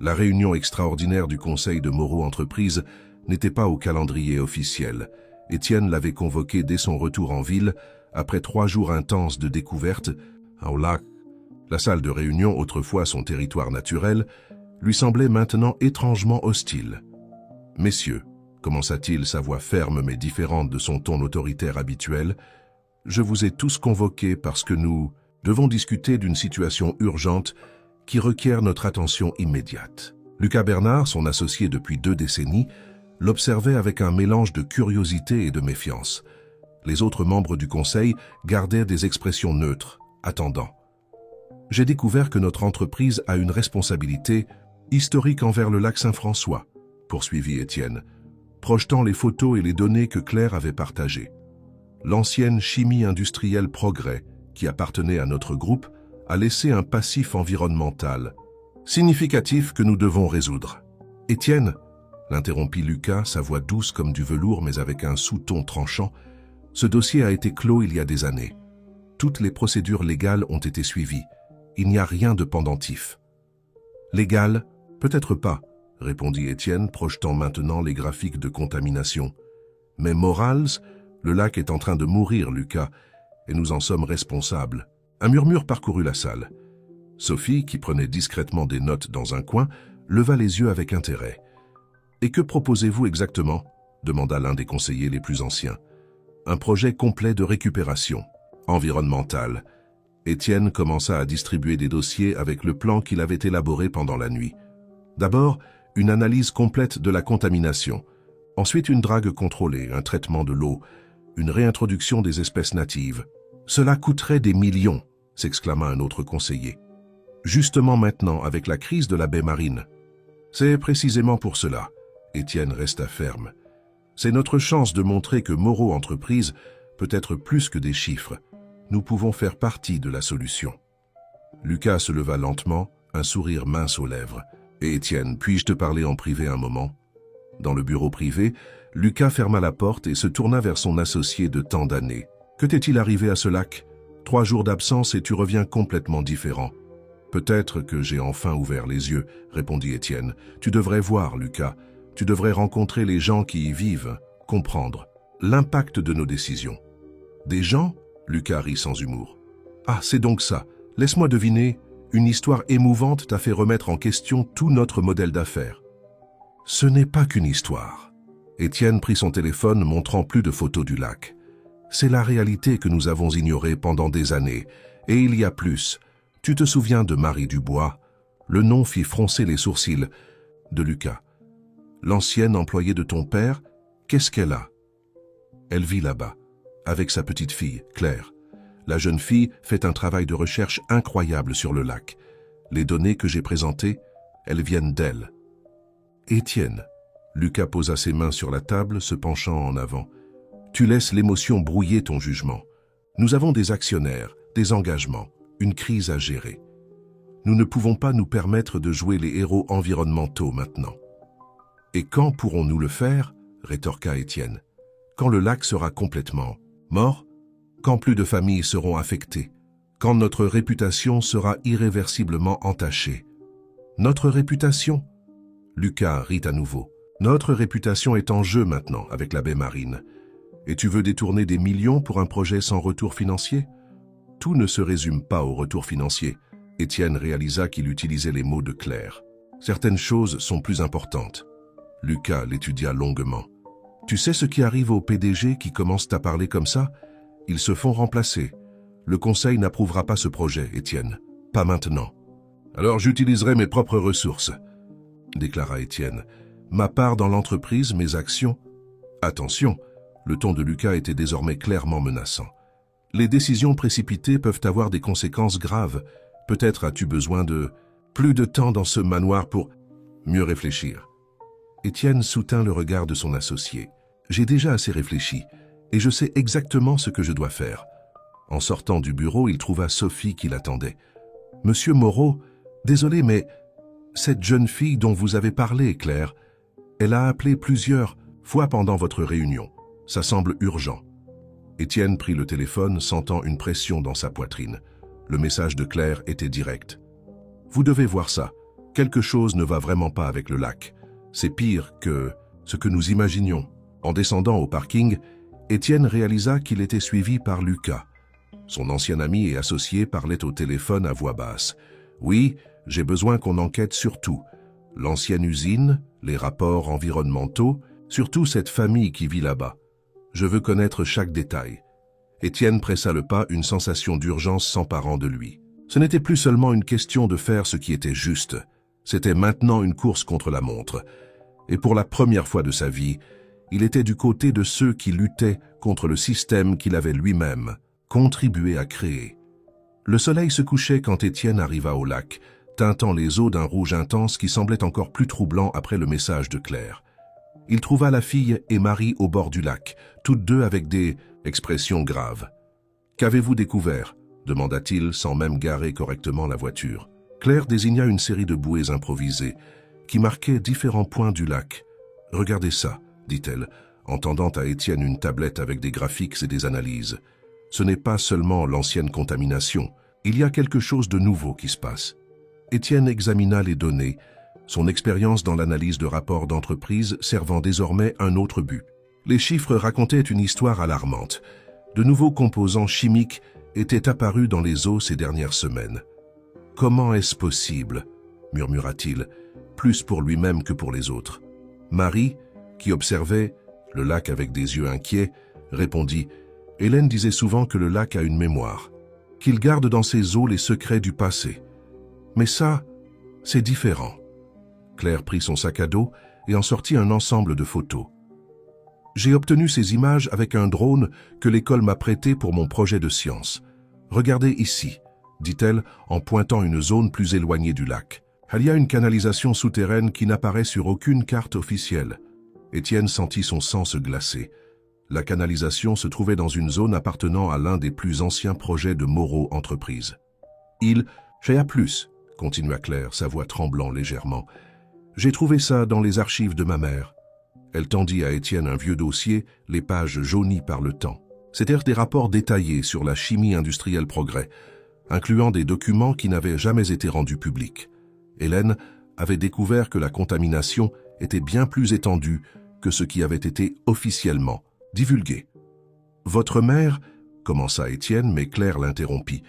La réunion extraordinaire du Conseil de Moreau Entreprises n'était pas au calendrier officiel. Étienne l'avait convoqué dès son retour en ville, après 3 jours intenses de découverte, au lac. La salle de réunion, autrefois son territoire naturel, lui semblait maintenant étrangement hostile. « Messieurs, » commença-t-il, sa voix ferme mais différente de son ton autoritaire habituel, « je vous ai tous convoqués parce que nous devons discuter d'une situation urgente qui requiert notre attention immédiate. » Lucas Bernard, son associé depuis 2 décennies, l'observait avec un mélange de curiosité et de méfiance. Les autres membres du conseil gardaient des expressions neutres, attendant. « J'ai découvert que notre entreprise a une responsabilité historique envers le lac Saint-François, » poursuivit Étienne, projetant les photos et les données que Claire avait partagées. L'ancienne chimie industrielle Progrès, qui appartenait à notre groupe, a laissé un passif environnemental significatif que nous devons résoudre. « Étienne » l'interrompit Lucas, sa voix douce comme du velours mais avec un sous-ton tranchant, « ce dossier a été clos il y a des années. Toutes les procédures légales ont été suivies. Il n'y a rien de pendentif. »« Légal? Peut-être pas, » répondit Étienne, projetant maintenant les graphiques de contamination. « Mais morals, le lac est en train de mourir, Lucas, et nous en sommes responsables. » Un murmure parcourut la salle. Sophie, qui prenait discrètement des notes dans un coin, leva les yeux avec intérêt. « Et que proposez-vous exactement ?» demanda l'un des conseillers les plus anciens. « Un projet complet de récupération, environnementale. » Étienne commença à distribuer des dossiers avec le plan qu'il avait élaboré pendant la nuit. D'abord, une analyse complète de la contamination. Ensuite, une drague contrôlée, un traitement de l'eau, une réintroduction des espèces natives. « Cela coûterait des millions !» s'exclama un autre conseiller. « Justement maintenant, avec la crise de la baie Marine. » « C'est précisément pour cela. » Étienne resta ferme. « C'est notre chance de montrer que Moreau Entreprises peut être plus que des chiffres. Nous pouvons faire partie de la solution. » Lucas se leva lentement, un sourire mince aux lèvres. « Et Étienne, puis-je te parler en privé un moment ?» Dans le bureau privé, Lucas ferma la porte et se tourna vers son associé de tant d'années. « Que t'est-il arrivé à ce lac? 3 jours d'absence et tu reviens complètement différent. » « Peut-être que j'ai enfin ouvert les yeux, » répondit Étienne. « Tu devrais voir, Lucas. Tu devrais rencontrer les gens qui y vivent, comprendre l'impact de nos décisions. »« Des gens ?» Lucas rit sans humour. « Ah, c'est donc ça. Laisse-moi deviner, une histoire émouvante t'a fait remettre en question tout notre modèle d'affaires. »« Ce n'est pas qu'une histoire. » Étienne prit son téléphone, montrant plus de photos du lac. « C'est la réalité que nous avons ignorée pendant des années. Et il y a plus. Tu te souviens de Marie Dubois ?» Le nom fit froncer les sourcils de Lucas. « L'ancienne employée de ton père, qu'est-ce qu'elle a ?»« Elle vit là-bas, avec sa petite fille, Claire. La jeune fille fait un travail de recherche incroyable sur le lac. Les données que j'ai présentées elles viennent d'elle. Étienne, Lucas posa ses mains sur la table, se penchant en avant. Tu laisses l'émotion brouiller ton jugement. Nous avons des actionnaires, des engagements, une crise à gérer. Nous ne pouvons pas nous permettre de jouer les héros environnementaux maintenant. Et quand pourrons-nous le faire? Rétorqua Étienne. Quand le lac sera complètement mort? Quand plus de familles seront affectées? Quand notre réputation sera irréversiblement entachée? Notre réputation? Lucas rit à nouveau. Notre réputation est en jeu maintenant avec la baie marine. Et tu veux détourner des millions pour un projet sans retour financier? Tout ne se résume pas au retour financier. Étienne réalisa qu'il utilisait les mots de Claire. Certaines choses sont plus importantes. Lucas l'étudia longuement. Tu sais ce qui arrive aux PDG qui commencent à parler comme ça? Ils se font remplacer. Le conseil n'approuvera pas ce projet, Étienne. Pas maintenant. Alors j'utiliserai mes propres ressources, déclara Étienne. Ma part dans l'entreprise, mes actions. Attention, le ton de Lucas était désormais clairement menaçant. Les décisions précipitées peuvent avoir des conséquences graves. Peut-être as-tu besoin de plus de temps dans ce manoir pour mieux réfléchir. Étienne soutint le regard de son associé. J'ai déjà assez réfléchi, et je sais exactement ce que je dois faire. En sortant du bureau, il trouva Sophie qui l'attendait. Monsieur Moreau, désolé, mais cette jeune fille dont vous avez parlé, Claire, elle a appelé plusieurs fois pendant votre réunion. Ça semble urgent. Étienne prit le téléphone, sentant une pression dans sa poitrine. Le message de Claire était direct. Vous devez voir ça. Quelque chose ne va vraiment pas avec le lac. C'est pire que ce que nous imaginions. En descendant au parking, Étienne réalisa qu'il était suivi par Lucas. Son ancien ami et associé parlait au téléphone à voix basse. Oui, j'ai besoin qu'on enquête sur tout. L'ancienne usine, les rapports environnementaux, surtout cette famille qui vit là-bas. Je veux connaître chaque détail. Étienne pressa le pas, une sensation d'urgence s'emparant de lui. Ce n'était plus seulement une question de faire ce qui était juste. C'était maintenant une course contre la montre. Et pour la première fois de sa vie, il était du côté de ceux qui luttaient contre le système qu'il avait lui-même contribué à créer. Le soleil se couchait quand Étienne arriva au lac, teintant les eaux d'un rouge intense qui semblait encore plus troublant après le message de Claire. Il trouva la fille et Marie au bord du lac, toutes deux avec des expressions graves. « Qu'avez-vous découvert ?» demanda-t-il sans même garer correctement la voiture. Claire désigna une série de bouées improvisées qui marquaient différents points du lac. « Regardez ça », dit-elle, en tendant à Étienne une tablette avec des graphiques et des analyses. « Ce n'est pas seulement l'ancienne contamination, il y a quelque chose de nouveau qui se passe. » Étienne examina les données, son expérience dans l'analyse de rapports d'entreprise servant désormais un autre but. Les chiffres racontaient une histoire alarmante. De nouveaux composants chimiques étaient apparus dans les eaux ces dernières semaines. « Comment est-ce possible ?» murmura-t-il, plus pour lui-même que pour les autres. Marie, qui observait le lac avec des yeux inquiets, répondit « Hélène disait souvent que le lac a une mémoire, qu'il garde dans ses eaux les secrets du passé. Mais ça, c'est différent. » Claire prit son sac à dos et en sortit un ensemble de photos. « J'ai obtenu ces images avec un drone que l'école m'a prêté pour mon projet de science. Regardez ici, » dit-elle en pointant une zone plus éloignée du lac. « Il y a une canalisation souterraine qui n'apparaît sur aucune carte officielle. » Étienne sentit son sang se glacer. La canalisation se trouvait dans une zone appartenant à l'un des plus anciens projets de Moreau Entreprises. « J'ai plus, » continua Claire, sa voix tremblant légèrement. « J'ai trouvé ça dans les archives de ma mère. » Elle tendit à Étienne un vieux dossier, les pages jaunies par le temps. C'étaient des rapports détaillés sur la chimie industrielle Progrès, incluant des documents qui n'avaient jamais été rendus publics. Hélène avait découvert que la contamination était bien plus étendue que ce qui avait été officiellement divulgué. « Votre mère » commença Étienne, mais Claire l'interrompit.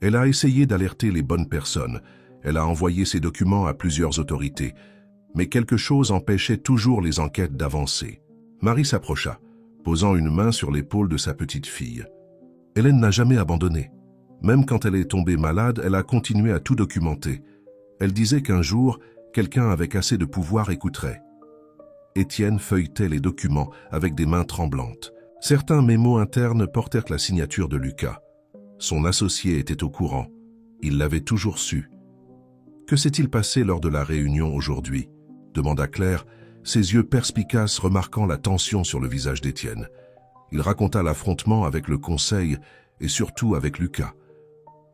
Elle a essayé d'alerter les bonnes personnes. Elle a envoyé ces documents à plusieurs autorités. Mais quelque chose empêchait toujours les enquêtes d'avancer. Marie s'approcha, posant une main sur l'épaule de sa petite fille. Hélène n'a jamais abandonné. Même quand elle est tombée malade, elle a continué à tout documenter. Elle disait qu'un jour, quelqu'un avec assez de pouvoir écouterait. Étienne feuilletait les documents avec des mains tremblantes. Certains mémos internes portèrent la signature de Lucas. Son associé était au courant. Il l'avait toujours su. Que s'est-il passé lors de la réunion aujourd'hui? Demanda Claire, ses yeux perspicaces remarquant la tension sur le visage d'Étienne. Il raconta l'affrontement avec le conseil et surtout avec Lucas.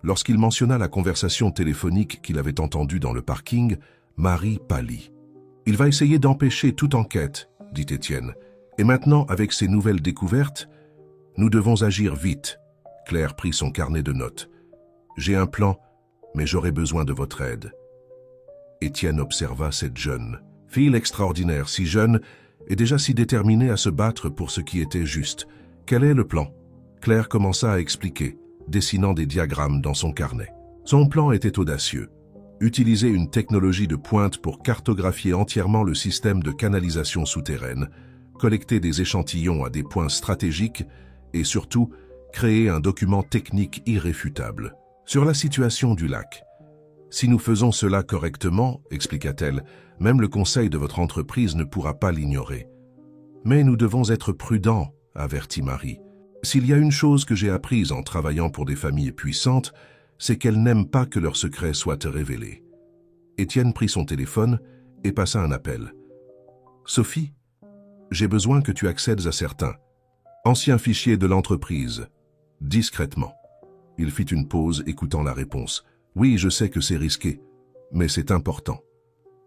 Lorsqu'il mentionna la conversation téléphonique qu'il avait entendue dans le parking, Marie pâlit. « Il va essayer d'empêcher toute enquête, » dit Étienne. « Et maintenant, avec ces nouvelles découvertes, nous devons agir vite. » Claire prit son carnet de notes. « J'ai un plan, mais j'aurai besoin de votre aide. » Étienne observa cette jeune fille extraordinaire, si jeune et déjà si déterminée à se battre pour ce qui était juste. Quel est le plan? Claire commença à expliquer, dessinant des diagrammes dans son carnet. Son plan était audacieux. Utiliser une technologie de pointe pour cartographier entièrement le système de canalisation souterraine, collecter des échantillons à des points stratégiques et surtout créer un document technique irréfutable. Sur la situation du lac. Si nous faisons cela correctement, expliqua-t-elle, même le conseil de votre entreprise ne pourra pas l'ignorer. Mais nous devons être prudents, avertit Marie. S'il y a une chose que j'ai apprise en travaillant pour des familles puissantes, c'est qu'elles n'aiment pas que leurs secrets soient révélés. Étienne prit son téléphone et passa un appel. « Sophie, j'ai besoin que tu accèdes à certains anciens fichiers de l'entreprise, discrètement. » Il fit une pause, écoutant la réponse. « Oui, je sais que c'est risqué, mais c'est important. »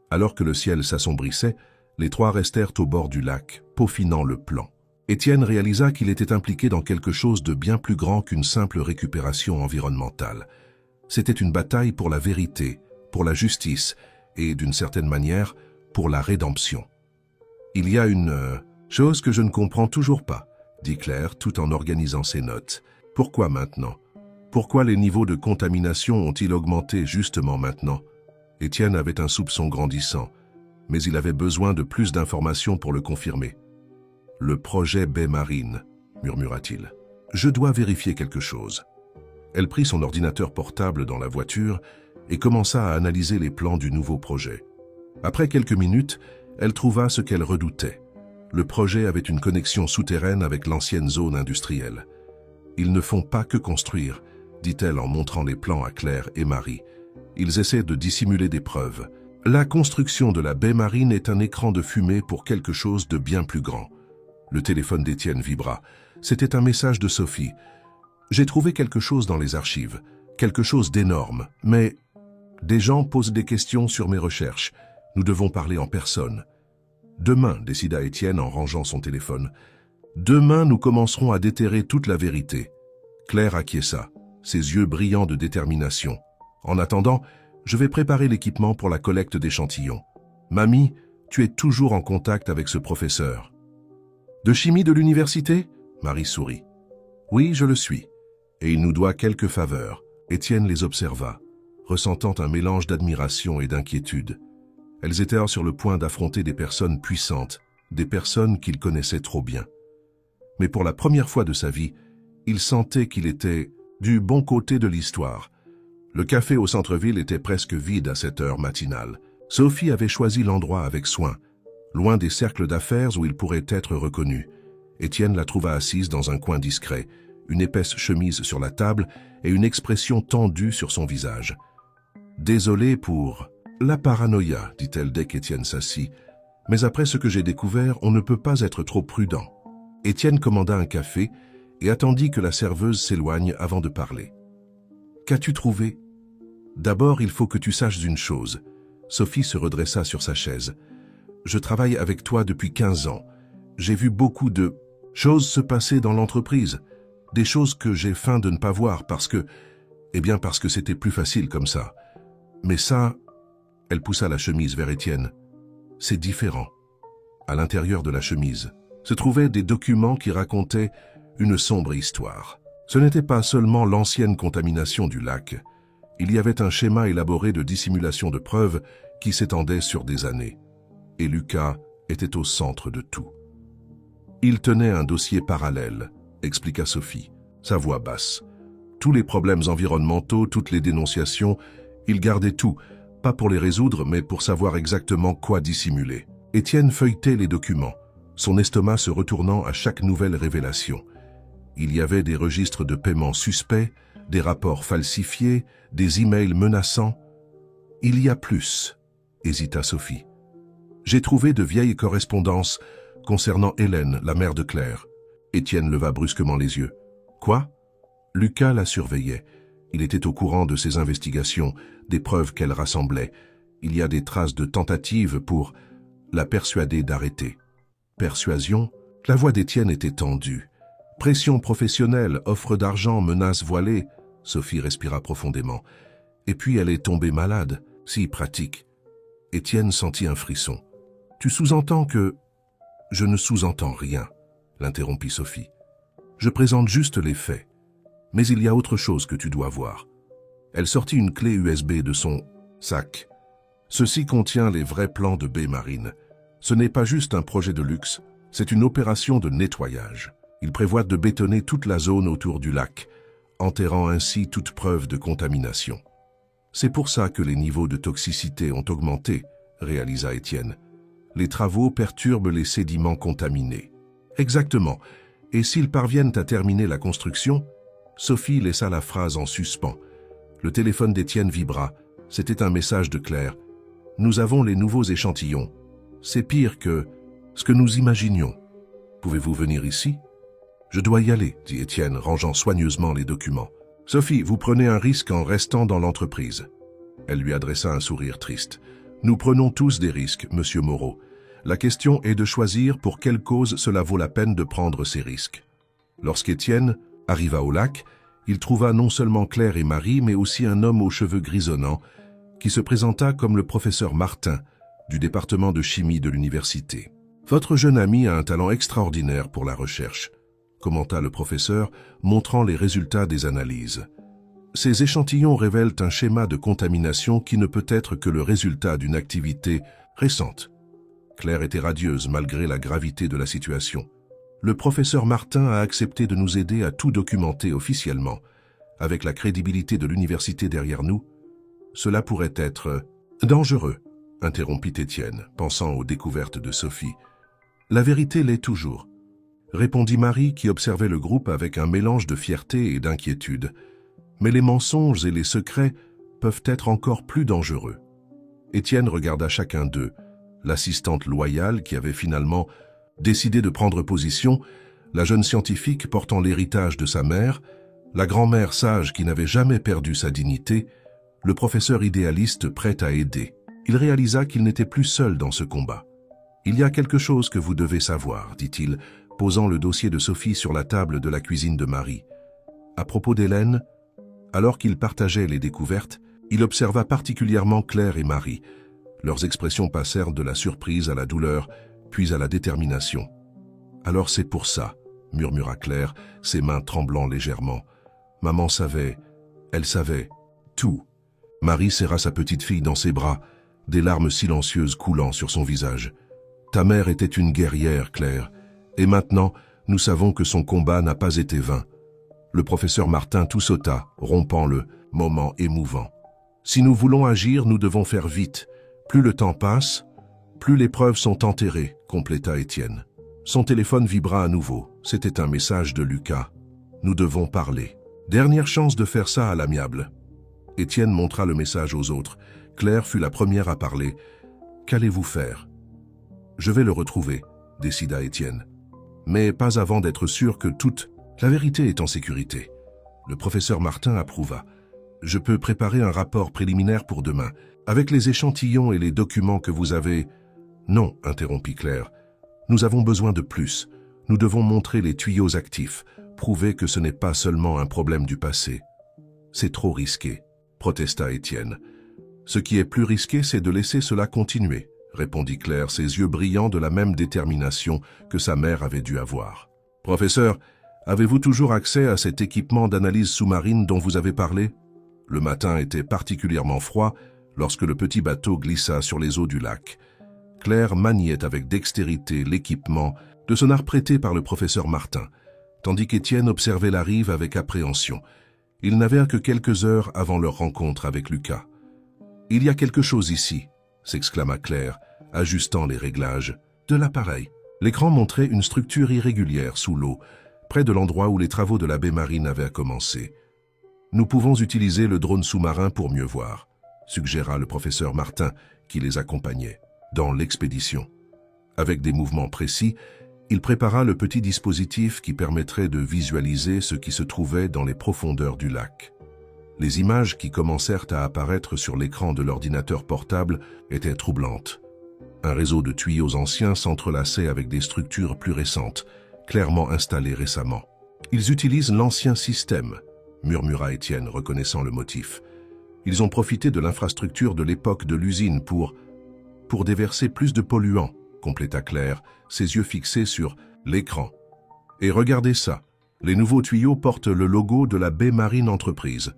Alors que le ciel s'assombrissait, les trois restèrent au bord du lac, peaufinant le plan. Étienne réalisa qu'il était impliqué dans quelque chose de bien plus grand qu'une simple récupération environnementale. C'était une bataille pour la vérité, pour la justice et, d'une certaine manière, pour la rédemption. « Il y a une chose que je ne comprends toujours pas, » dit Claire tout en organisant ses notes. « Pourquoi maintenant? Pourquoi les niveaux de contamination ont-ils augmenté justement maintenant ?» Étienne avait un soupçon grandissant, mais il avait besoin de plus d'informations pour le confirmer. « Le projet baie marine, » murmura-t-il. « Je dois vérifier quelque chose. » Elle prit son ordinateur portable dans la voiture et commença à analyser les plans du nouveau projet. Après quelques minutes, elle trouva ce qu'elle redoutait. Le projet avait une connexion souterraine avec l'ancienne zone industrielle. « Ils ne font pas que construire, » dit-elle en montrant les plans à Claire et Marie. « Ils essaient de dissimuler des preuves. La construction de la baie marine est un écran de fumée pour quelque chose de bien plus grand. » Le téléphone d'Étienne vibra. C'était un message de Sophie. « J'ai trouvé quelque chose dans les archives, quelque chose d'énorme, mais des gens posent des questions sur mes recherches. Nous devons parler en personne. » « Demain, » décida Étienne en rangeant son téléphone. « Demain, nous commencerons à déterrer toute la vérité. » Claire acquiesça, ses yeux brillants de détermination. « En attendant, je vais préparer l'équipement pour la collecte d'échantillons. Mamie, tu es toujours en contact avec ce professeur. »« De chimie de l'université » Marie sourit. « Oui, je le suis. Et il nous doit quelques faveurs. » Étienne les observa, ressentant un mélange d'admiration et d'inquiétude. Elles étaient sur le point d'affronter des personnes puissantes, des personnes qu'il connaissait trop bien. Mais pour la première fois de sa vie, il sentait qu'il était du bon côté de l'histoire. Le café au centre-ville était presque vide à cette heure matinale. Sophie avait choisi l'endroit avec soin, loin des cercles d'affaires où il pourrait être reconnu. Étienne la trouva assise dans un coin discret, une épaisse chemise sur la table et une expression tendue sur son visage. « Désolé pour la paranoïa, » dit-elle dès qu'Étienne s'assit. « Mais après ce que j'ai découvert, on ne peut pas être trop prudent. » Étienne commanda un café et attendit que la serveuse s'éloigne avant de parler. « Qu'as-tu trouvé ? » « D'abord, il faut que tu saches une chose. » Sophie se redressa sur sa chaise. « Je travaille avec toi depuis 15 ans. J'ai vu beaucoup de choses se passer dans l'entreprise. Des choses que j'ai faim de ne pas voir parce que c'était plus facile comme ça. Mais ça... » Elle poussa la chemise vers Étienne. « C'est différent. » À l'intérieur de la chemise se trouvaient des documents qui racontaient une sombre histoire. Ce n'était pas seulement l'ancienne contamination du lac. Il y avait un schéma élaboré de dissimulation de preuves qui s'étendait sur des années. Et Lucas était au centre de tout. « Il tenait un dossier parallèle, » expliqua Sophie, sa voix basse. « Tous les problèmes environnementaux, toutes les dénonciations, il gardait tout, pas pour les résoudre, mais pour savoir exactement quoi dissimuler. » Étienne feuilletait les documents, son estomac se retournant à chaque nouvelle révélation. Il y avait des registres de paiement suspects, des rapports falsifiés, des emails menaçants. Il y a plus, hésita Sophie. J'ai trouvé de vieilles correspondances concernant Hélène, la mère de Claire. Étienne leva brusquement les yeux. Quoi? Lucas la surveillait. Il était au courant de ses investigations, des preuves qu'elle rassemblait. Il y a des traces de tentatives pour la persuader d'arrêter. Persuasion? La voix d'Étienne était tendue. Pression professionnelle, offre d'argent, menaces voilées. Sophie respira profondément. Et puis elle est tombée malade, si pratique. Étienne sentit un frisson. Tu sous-entends que... Je ne sous-entends rien, l'interrompit Sophie. Je présente juste les faits. Mais il y a autre chose que tu dois voir. Elle sortit une clé USB de son sac. Ceci contient les vrais plans de baie marine. Ce n'est pas juste un projet de luxe, c'est une opération de nettoyage. Il prévoit de bétonner toute la zone autour du lac, enterrant ainsi toute preuve de contamination. C'est pour ça que les niveaux de toxicité ont augmenté, réalisa Étienne. Les travaux perturbent les sédiments contaminés. Exactement. Et s'ils parviennent à terminer la construction, Sophie laissa la phrase en suspens. Le téléphone d'Étienne vibra. C'était un message de Claire. Nous avons les nouveaux échantillons. C'est pire que ce que nous imaginions. Pouvez-vous venir ici? Je dois y aller, dit Étienne, rangeant soigneusement les documents. Sophie, vous prenez un risque en restant dans l'entreprise. Elle lui adressa un sourire triste. Nous prenons tous des risques, monsieur Moreau. La question est de choisir pour quelle cause cela vaut la peine de prendre ces risques. Lorsqu'Étienne arriva au lac, il trouva non seulement Claire et Marie, mais aussi un homme aux cheveux grisonnants, qui se présenta comme le professeur Martin, du département de chimie de l'université. « Votre jeune ami a un talent extraordinaire pour la recherche », commenta le professeur, montrant les résultats des analyses. Ces échantillons révèlent un schéma de contamination qui ne peut être que le résultat d'une activité récente. Claire était radieuse malgré la gravité de la situation. Le professeur Martin a accepté de nous aider à tout documenter officiellement. Avec la crédibilité de l'université derrière nous, cela pourrait être dangereux, interrompit Étienne, pensant aux découvertes de Sophie. La vérité l'est toujours, répondit Marie qui observait le groupe avec un mélange de fierté et d'inquiétude. Mais les mensonges et les secrets peuvent être encore plus dangereux. Étienne regarda chacun d'eux, l'assistante loyale qui avait finalement décidé de prendre position, la jeune scientifique portant l'héritage de sa mère, la grand-mère sage qui n'avait jamais perdu sa dignité, le professeur idéaliste prêt à aider. Il réalisa qu'il n'était plus seul dans ce combat. « Il y a quelque chose que vous devez savoir, dit-il, posant le dossier de Sophie sur la table de la cuisine de Marie. À propos d'Hélène, alors qu'il partageait les découvertes, il observa particulièrement Claire et Marie. Leurs expressions passèrent de la surprise à la douleur, puis à la détermination. « Alors c'est pour ça, » murmura Claire, ses mains tremblant légèrement. « Maman savait, elle savait, tout. » Marie serra sa petite fille dans ses bras, des larmes silencieuses coulant sur son visage. « Ta mère était une guerrière, Claire, et maintenant, nous savons que son combat n'a pas été vain. » Le professeur Martin tout sauta, rompant le moment émouvant. « Si nous voulons agir, nous devons faire vite. Plus le temps passe, plus les preuves sont enterrées, » compléta Étienne. Son téléphone vibra à nouveau. C'était un message de Lucas. « Nous devons parler. » Dernière chance de faire ça à l'amiable. Étienne montra le message aux autres. Claire fut la première à parler. « Qu'allez-vous faire ?»« Je vais le retrouver, » décida Étienne. « Mais pas avant d'être sûr que toute la vérité est en sécurité. » Le professeur Martin approuva. « Je peux préparer un rapport préliminaire pour demain, avec les échantillons et les documents que vous avez... » « Non, » interrompit Claire. « Nous avons besoin de plus. Nous devons montrer les tuyaux actifs, prouver que ce n'est pas seulement un problème du passé. »« C'est trop risqué, » protesta Étienne. « Ce qui est plus risqué, c'est de laisser cela continuer, » répondit Claire, ses yeux brillants de la même détermination que sa mère avait dû avoir. « Professeur, avez-vous toujours accès à cet équipement d'analyse sous-marine dont vous avez parlé ?» Le matin était particulièrement froid lorsque le petit bateau glissa sur les eaux du lac. Claire maniait avec dextérité l'équipement de sonar prêté par le professeur Martin, tandis qu'Étienne observait la rive avec appréhension. Ils n'avaient que quelques heures avant leur rencontre avec Lucas. « Il y a quelque chose ici !» s'exclama Claire, ajustant les réglages de l'appareil. L'écran montrait une structure irrégulière sous l'eau, près de l'endroit où les travaux de la baie marine avaient commencé. « Nous pouvons utiliser le drone sous-marin pour mieux voir. » suggéra le professeur Martin, qui les accompagnait dans l'expédition. Avec des mouvements précis, il prépara le petit dispositif qui permettrait de visualiser ce qui se trouvait dans les profondeurs du lac. Les images qui commencèrent à apparaître sur l'écran de l'ordinateur portable étaient troublantes. Un réseau de tuyaux anciens s'entrelaçait avec des structures plus récentes, clairement installées récemment. « Ils utilisent l'ancien système », murmura Étienne, reconnaissant le motif. « Ils ont profité de l'infrastructure de l'époque de l'usine pour déverser plus de polluants, » compléta Claire, ses yeux fixés sur l'écran. « Et regardez ça, les nouveaux tuyaux portent le logo de la baie marine entreprise. »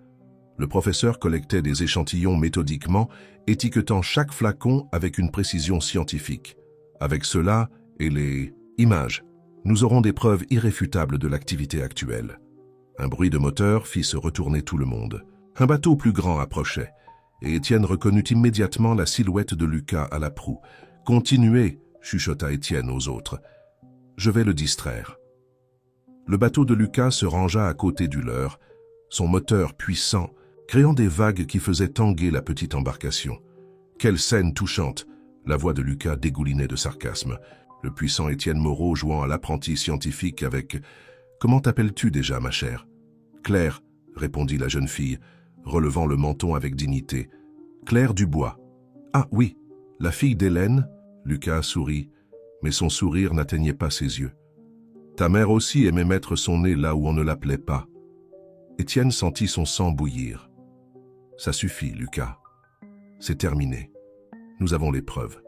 Le professeur collectait des échantillons méthodiquement, étiquetant chaque flacon avec une précision scientifique. Avec cela et les images, nous aurons des preuves irréfutables de l'activité actuelle. Un bruit de moteur fit se retourner tout le monde. Un bateau plus grand approchait, et Étienne reconnut immédiatement la silhouette de Lucas à la proue. « Continuez !» chuchota Étienne aux autres. « Je vais le distraire. » Le bateau de Lucas se rangea à côté du leur, son moteur puissant, créant des vagues qui faisaient tanguer la petite embarcation. Quelle scène touchante! La voix de Lucas dégoulinait de sarcasme. Le puissant Étienne Moreau jouant à l'apprenti scientifique avec « Comment t'appelles-tu déjà, ma chère ?»« Claire, » répondit la jeune fille, relevant le menton avec dignité. « Claire Dubois. »« Ah oui, la fille d'Hélène ?» Lucas sourit, mais son sourire n'atteignait pas ses yeux. « Ta mère aussi aimait mettre son nez là où on ne l'appelait pas. » Étienne sentit son sang bouillir. « Ça suffit, Lucas. C'est terminé. Nous avons les preuves. »«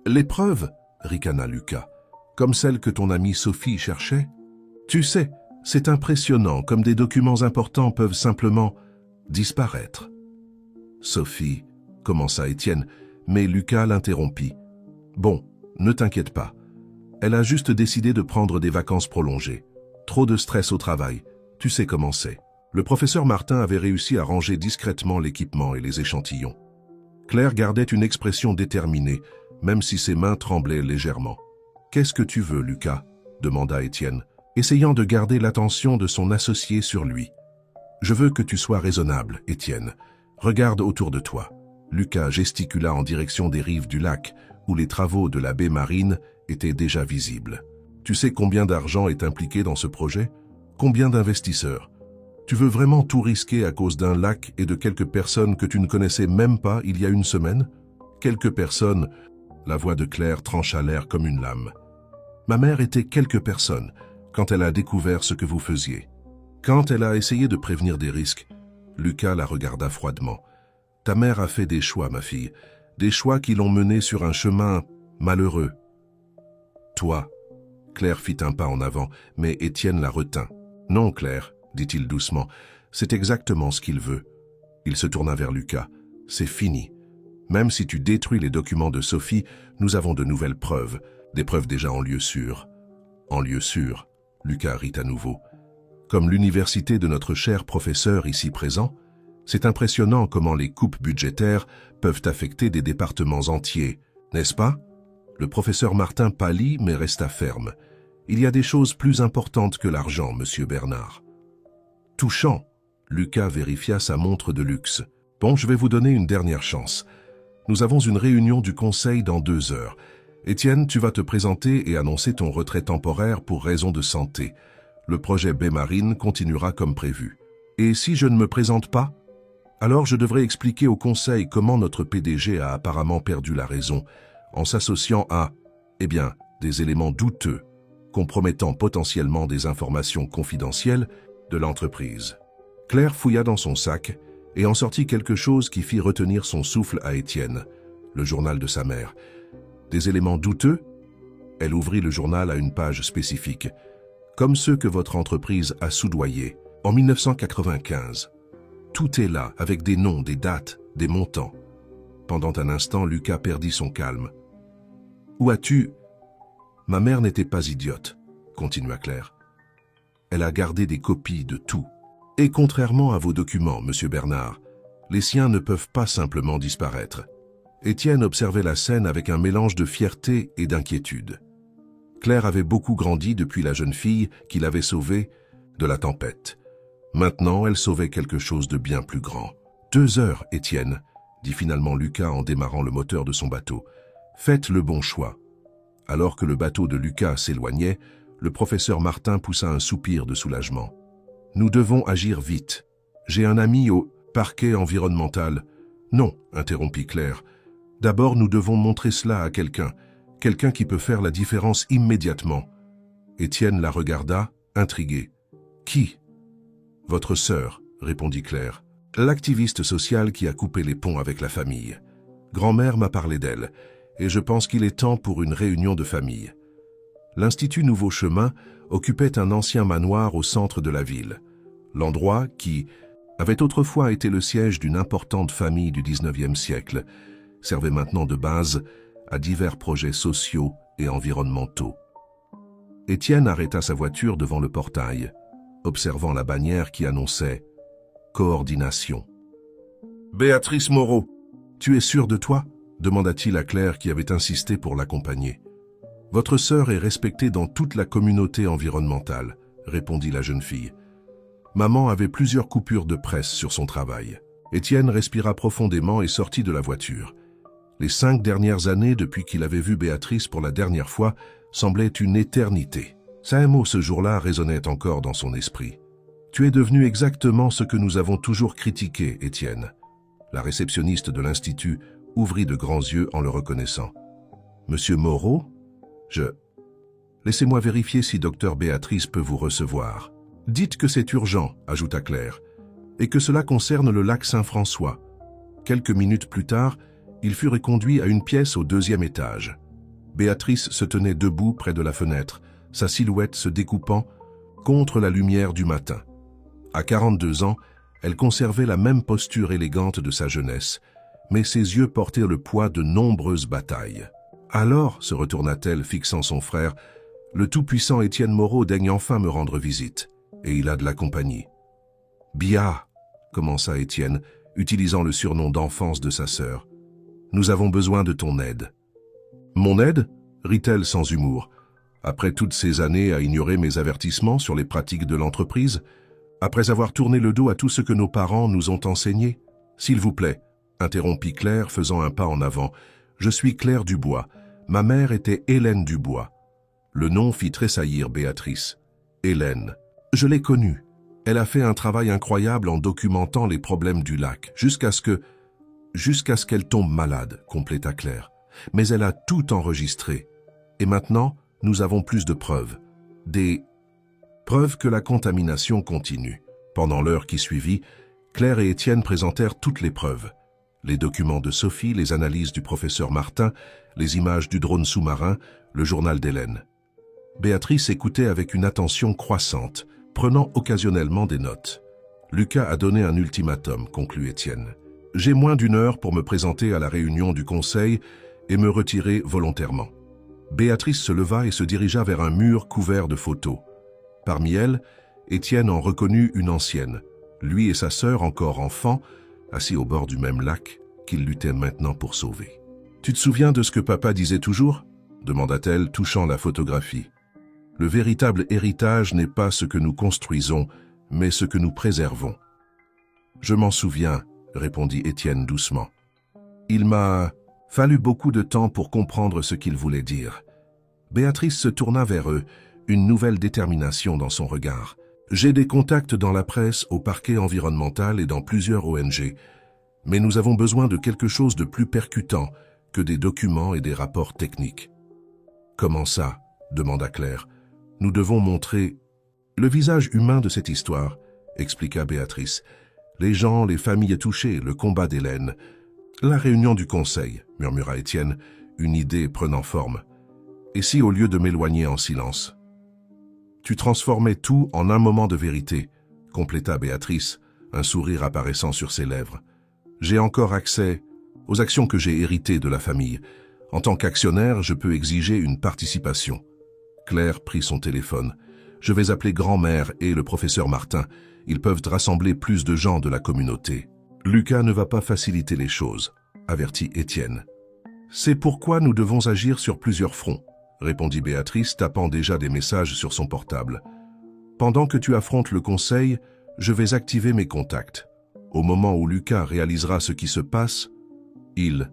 Les preuves ?» ricana Lucas. « Comme celles que ton amie Sophie cherchait ? Tu sais, c'est impressionnant comme des documents importants peuvent simplement disparaître. » Sophie, commença Étienne, mais Lucas l'interrompit. « Bon, ne t'inquiète pas. Elle a juste décidé de prendre des vacances prolongées. Trop de stress au travail. Tu sais comment c'est. » Le professeur Martin avait réussi à ranger discrètement l'équipement et les échantillons. Claire gardait une expression déterminée, même si ses mains tremblaient légèrement. « Qu'est-ce que tu veux, Lucas ?» demanda Étienne, essayant de garder l'attention de son associé sur lui. « Je veux que tu sois raisonnable, Étienne. Regarde autour de toi. » Lucas gesticula en direction des rives du lac, où les travaux de la baie marine étaient déjà visibles. « Tu sais combien d'argent est impliqué dans ce projet? Combien d'investisseurs? Tu veux vraiment tout risquer à cause d'un lac et de quelques personnes que tu ne connaissais même pas il y a une semaine? Quelques personnes... » La voix de Claire trancha l'air comme une lame. « Ma mère était quelques personnes quand elle a découvert ce que vous faisiez. Quand elle a essayé de prévenir des risques, Lucas la regarda froidement. « Ta mère a fait des choix, ma fille, des choix qui l'ont menée sur un chemin malheureux. » Toi, Claire fit un pas en avant, mais Étienne la retint. « Non, Claire, dit-il doucement, c'est exactement ce qu'il veut. » Il se tourna vers Lucas. « C'est fini. Même si tu détruis les documents de Sophie, nous avons de nouvelles preuves, des preuves déjà en lieu sûr. » En lieu sûr, Lucas rit à nouveau. Comme l'université de notre cher professeur ici présent, c'est impressionnant comment les coupes budgétaires peuvent affecter des départements entiers, n'est-ce pas? Le professeur Martin pâlit mais resta ferme. Il y a des choses plus importantes que l'argent, monsieur Bernard. Touchant, Lucas vérifia sa montre de luxe. Bon, je vais vous donner une dernière chance. Nous avons une réunion du conseil dans 2 heures. Étienne, tu vas te présenter et annoncer ton retrait temporaire pour raison de santé. Le projet baie marine continuera comme prévu. Et si je ne me présente pas? Alors je devrais expliquer au conseil comment notre PDG a apparemment perdu la raison, en s'associant à, des éléments douteux, compromettant potentiellement des informations confidentielles de l'entreprise. Claire fouilla dans son sac et en sortit quelque chose qui fit retenir son souffle à Étienne, le journal de sa mère. Des éléments douteux? Elle ouvrit le journal à une page spécifique, comme ceux que votre entreprise a soudoyés en 1995. Tout est là, avec des noms, des dates, des montants. Pendant un instant, Lucas perdit son calme. « Où as-tu... » « Ma mère n'était pas idiote, » continua Claire. « Elle a gardé des copies de tout. Et contrairement à vos documents, monsieur Bernard, les siens ne peuvent pas simplement disparaître. » Étienne observait la scène avec un mélange de fierté et d'inquiétude. Claire avait beaucoup grandi depuis la jeune fille qui l'avait sauvée de la tempête. Maintenant, elle sauvait quelque chose de bien plus grand. 2 heures, Étienne. dit finalement Lucas en démarrant le moteur de son bateau. Faites le bon choix. Alors que le bateau de Lucas s'éloignait, le professeur Martin poussa un soupir de soulagement. Nous devons agir vite. J'ai un ami au parquet environnemental. Non, interrompit Claire. D'abord, nous devons montrer cela à quelqu'un qui peut faire la différence immédiatement. Étienne la regarda, intrigué. Qui? Votre sœur, répondit Claire. L'activiste sociale qui a coupé les ponts avec la famille. Grand-mère m'a parlé d'elle, et je pense qu'il est temps pour une réunion de famille. L'Institut Nouveau Chemin occupait un ancien manoir au centre de la ville. L'endroit, qui avait autrefois été le siège d'une importante famille du XIXe siècle, servait maintenant de base à divers projets sociaux et environnementaux. Étienne arrêta sa voiture devant le portail, observant la bannière qui annonçait « Coordination ». « Béatrice Moreau, tu es sûre de toi ?» demanda-t-il à Claire qui avait insisté pour l'accompagner. « Votre sœur est respectée dans toute la communauté environnementale », répondit la jeune fille. Maman avait plusieurs coupures de presse sur son travail. Étienne respira profondément et sortit de la voiture. Les 5 dernières années depuis qu'il avait vu Béatrice pour la dernière fois semblaient une éternité. Ces mots ce jour-là résonnaient encore dans son esprit. « Tu es devenu exactement ce que nous avons toujours critiqué, Étienne. » La réceptionniste de l'Institut ouvrit de grands yeux en le reconnaissant. « Monsieur Moreau, Laissez-moi vérifier si docteur Béatrice peut vous recevoir. » « Dites que c'est urgent, » ajouta Claire, « et que cela concerne le lac Saint-François. » Quelques minutes plus tard, ils furent conduits à une pièce au 2e étage. Béatrice se tenait debout près de la fenêtre, sa silhouette se découpant contre la lumière du matin. À 42 ans, elle conservait la même posture élégante de sa jeunesse, mais ses yeux portaient le poids de nombreuses batailles. « Alors, » se retourna-t-elle, fixant son frère, « le tout-puissant Étienne Moreau daigne enfin me rendre visite. Et il a de la compagnie. »« Bia » commença Étienne, utilisant le surnom d'enfance de sa sœur. « Nous avons besoin de ton aide. »« Mon aide » rit-elle sans humour. « Après toutes ces années à ignorer mes avertissements sur les pratiques de l'entreprise, après avoir tourné le dos à tout ce que nos parents nous ont enseigné. S'il vous plaît, » interrompit Claire, faisant un pas en avant. « Je suis Claire Dubois. Ma mère était Hélène Dubois. » Le nom fit tressaillir Béatrice. Hélène. Je l'ai connue. Elle a fait un travail incroyable en documentant les problèmes du lac, jusqu'à ce qu'elle tombe malade, compléta Claire. Mais elle a tout enregistré. Et maintenant, nous avons plus de preuves. Des preuves que la contamination continue. Pendant l'heure qui suivit, Claire et Étienne présentèrent toutes les preuves. Les documents de Sophie, les analyses du professeur Martin, les images du drone sous-marin, le journal d'Hélène. Béatrice écoutait avec une attention croissante, prenant occasionnellement des notes. « Lucas a donné un ultimatum, » conclut Étienne. « J'ai moins d'1 heure pour me présenter à la réunion du conseil et me retirer volontairement. » Béatrice se leva et se dirigea vers un mur couvert de photos. Parmi elles, Étienne en reconnut une ancienne, lui et sa sœur encore enfants, assis au bord du même lac, qu'ils luttaient maintenant pour sauver. « Tu te souviens de ce que papa disait toujours ?» demanda-t-elle, touchant la photographie. « Le véritable héritage n'est pas ce que nous construisons, mais ce que nous préservons. »« Je m'en souviens, » répondit Étienne doucement. « Il m'a fallu beaucoup de temps pour comprendre ce qu'il voulait dire. » Béatrice se tourna vers eux, une nouvelle détermination dans son regard. « J'ai des contacts dans la presse, au parquet environnemental et dans plusieurs ONG, mais nous avons besoin de quelque chose de plus percutant que des documents et des rapports techniques. »« Comment ça ?» demanda Claire. « Nous devons montrer le visage humain de cette histoire, » expliqua Béatrice. « Les gens, les familles touchées, le combat d'Hélène. »« La réunion du conseil, » murmura Étienne, une idée prenant forme. « Et si, au lieu de m'éloigner en silence, tu transformais tout en un moment de vérité, » compléta Béatrice, un sourire apparaissant sur ses lèvres. « J'ai encore accès aux actions que j'ai héritées de la famille. En tant qu'actionnaire, je peux exiger une participation. » Claire prit son téléphone. « Je vais appeler grand-mère et le professeur Martin. Ils peuvent rassembler plus de gens de la communauté. »« Lucas ne va pas faciliter les choses, » avertit Étienne. « C'est pourquoi nous devons agir sur plusieurs fronts, » répondit Béatrice, tapant déjà des messages sur son portable. « Pendant que tu affrontes le conseil, je vais activer mes contacts. Au moment où Lucas réalisera ce qui se passe, Il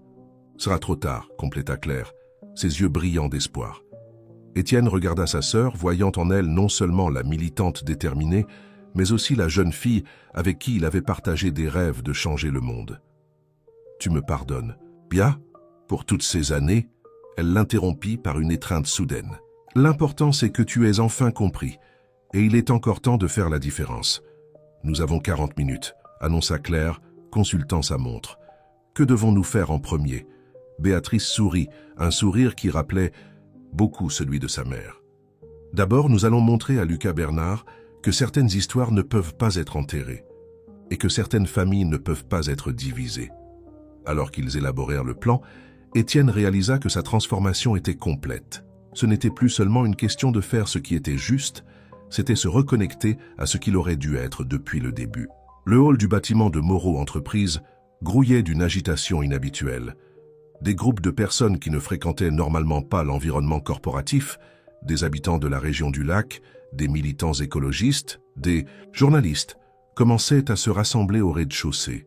sera trop tard, compléta Claire, ses yeux brillants d'espoir. Étienne regarda sa sœur, voyant en elle non seulement la militante déterminée, mais aussi la jeune fille avec qui il avait partagé des rêves de changer le monde. « Tu me pardonnes, bien, pour toutes ces années ?» Elle l'interrompit par une étreinte soudaine. « L'important, c'est que tu aies enfin compris, et il est encore temps de faire la différence. Nous avons 40 minutes, annonça Claire, consultant sa montre. Que devons-nous faire en premier ?» Béatrice sourit, un sourire qui rappelait beaucoup celui de sa mère. « D'abord, nous allons montrer à Lucas Bernard que certaines histoires ne peuvent pas être enterrées et que certaines familles ne peuvent pas être divisées. » Alors qu'ils élaborèrent le plan, Étienne réalisa que sa transformation était complète. Ce n'était plus seulement une question de faire ce qui était juste, c'était se reconnecter à ce qu'il aurait dû être depuis le début. Le hall du bâtiment de Moreau Entreprises grouillait d'une agitation inhabituelle. Des groupes de personnes qui ne fréquentaient normalement pas l'environnement corporatif, des habitants de la région du lac, des militants écologistes, des journalistes, commençaient à se rassembler au rez-de-chaussée.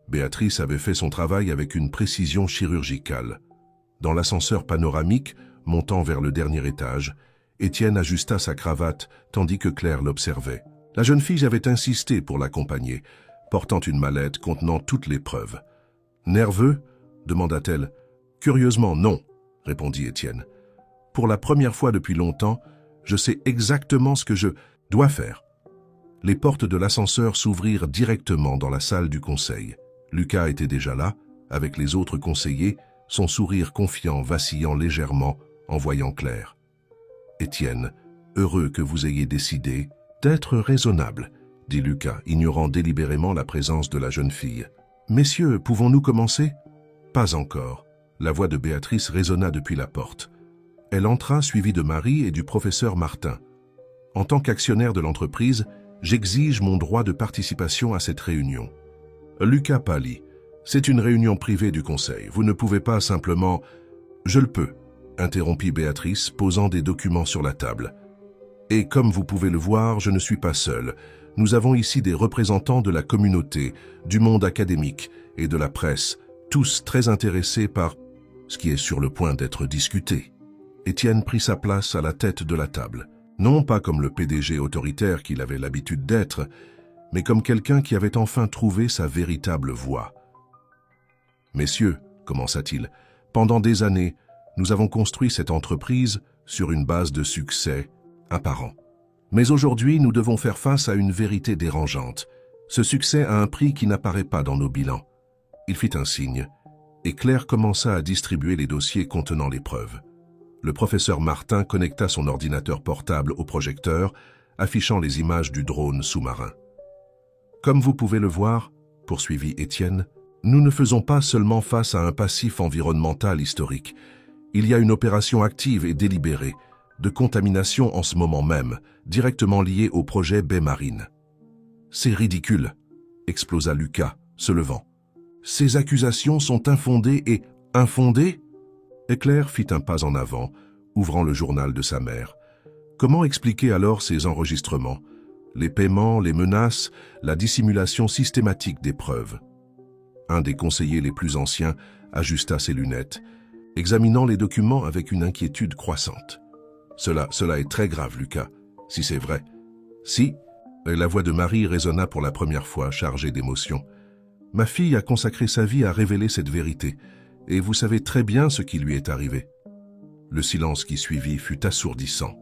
Béatrice avait fait son travail avec une précision chirurgicale. Dans l'ascenseur panoramique, montant vers le dernier étage, Étienne ajusta sa cravate tandis que Claire l'observait. La jeune fille avait insisté pour l'accompagner, portant une mallette contenant toutes les preuves. « Nerveux ?» demanda-t-elle. « Curieusement, non, » répondit Étienne. « Pour la première fois depuis longtemps, je sais exactement ce que je dois faire. » Les portes de l'ascenseur s'ouvrirent directement dans la salle du conseil. Lucas était déjà là, avec les autres conseillers, son sourire confiant vacillant légèrement en voyant Claire. « Étienne, heureux que vous ayez décidé d'être raisonnable, » dit Lucas, ignorant délibérément la présence de la jeune fille. « Messieurs, pouvons-nous commencer ?»« Pas encore. » La voix de Béatrice résonna depuis la porte. Elle entra suivie de Marie et du professeur Martin. « En tant qu'actionnaire de l'entreprise, j'exige mon droit de participation à cette réunion. » Lucas pâlit. « C'est une réunion privée du conseil. Vous ne pouvez pas simplement... »« Je le peux, » interrompit Béatrice, posant des documents sur la table. « Et comme vous pouvez le voir, je ne suis pas seul. Nous avons ici des représentants de la communauté, du monde académique et de la presse, tous très intéressés par ce qui est sur le point d'être discuté. » Étienne prit sa place à la tête de la table. Non pas comme le PDG autoritaire qu'il avait l'habitude d'être, mais comme quelqu'un qui avait enfin trouvé sa véritable voie. « Messieurs, » commença-t-il, « pendant des années, nous avons construit cette entreprise sur une base de succès apparent. Mais aujourd'hui, nous devons faire face à une vérité dérangeante. Ce succès a un prix qui n'apparaît pas dans nos bilans. » Il fit un signe, et Claire commença à distribuer les dossiers contenant les preuves. Le professeur Martin connecta son ordinateur portable au projecteur, affichant les images du drone sous-marin. « Comme vous pouvez le voir, » poursuivit Étienne, « nous ne faisons pas seulement face à un passif environnemental historique. Il y a une opération active et délibérée, de contamination en ce moment même, directement liée au projet Baie Marine. »« C'est ridicule !» explosa Lucas, se levant. « Ces accusations sont infondées et infondées ?» Et Claire fit un pas en avant, ouvrant le journal de sa mère. Comment expliquer alors ces enregistrements? Les paiements, les menaces, la dissimulation systématique des preuves. Un des conseillers les plus anciens ajusta ses lunettes, examinant les documents avec une inquiétude croissante. « Cela est très grave, Lucas, si c'est vrai. »« Si », et la voix de Marie résonna pour la première fois, chargée d'émotion. « Ma fille a consacré sa vie à révéler cette vérité, et vous savez très bien ce qui lui est arrivé. » Le silence qui suivit fut assourdissant.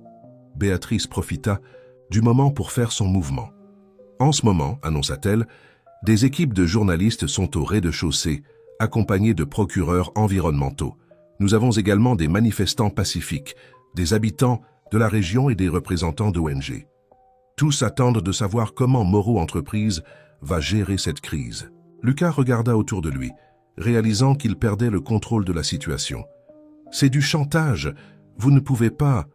Béatrice profita du moment pour faire son mouvement. « En ce moment, annonça-t-elle, des équipes de journalistes sont au rez-de-chaussée, accompagnées de procureurs environnementaux. Nous avons également des manifestants pacifiques, des habitants de la région et des représentants d'ONG. Tous attendent de savoir comment Moreau Entreprises va gérer cette crise. » Lucas regarda autour de lui, réalisant qu'il perdait le contrôle de la situation. « C'est du chantage. Vous ne pouvez pas... »«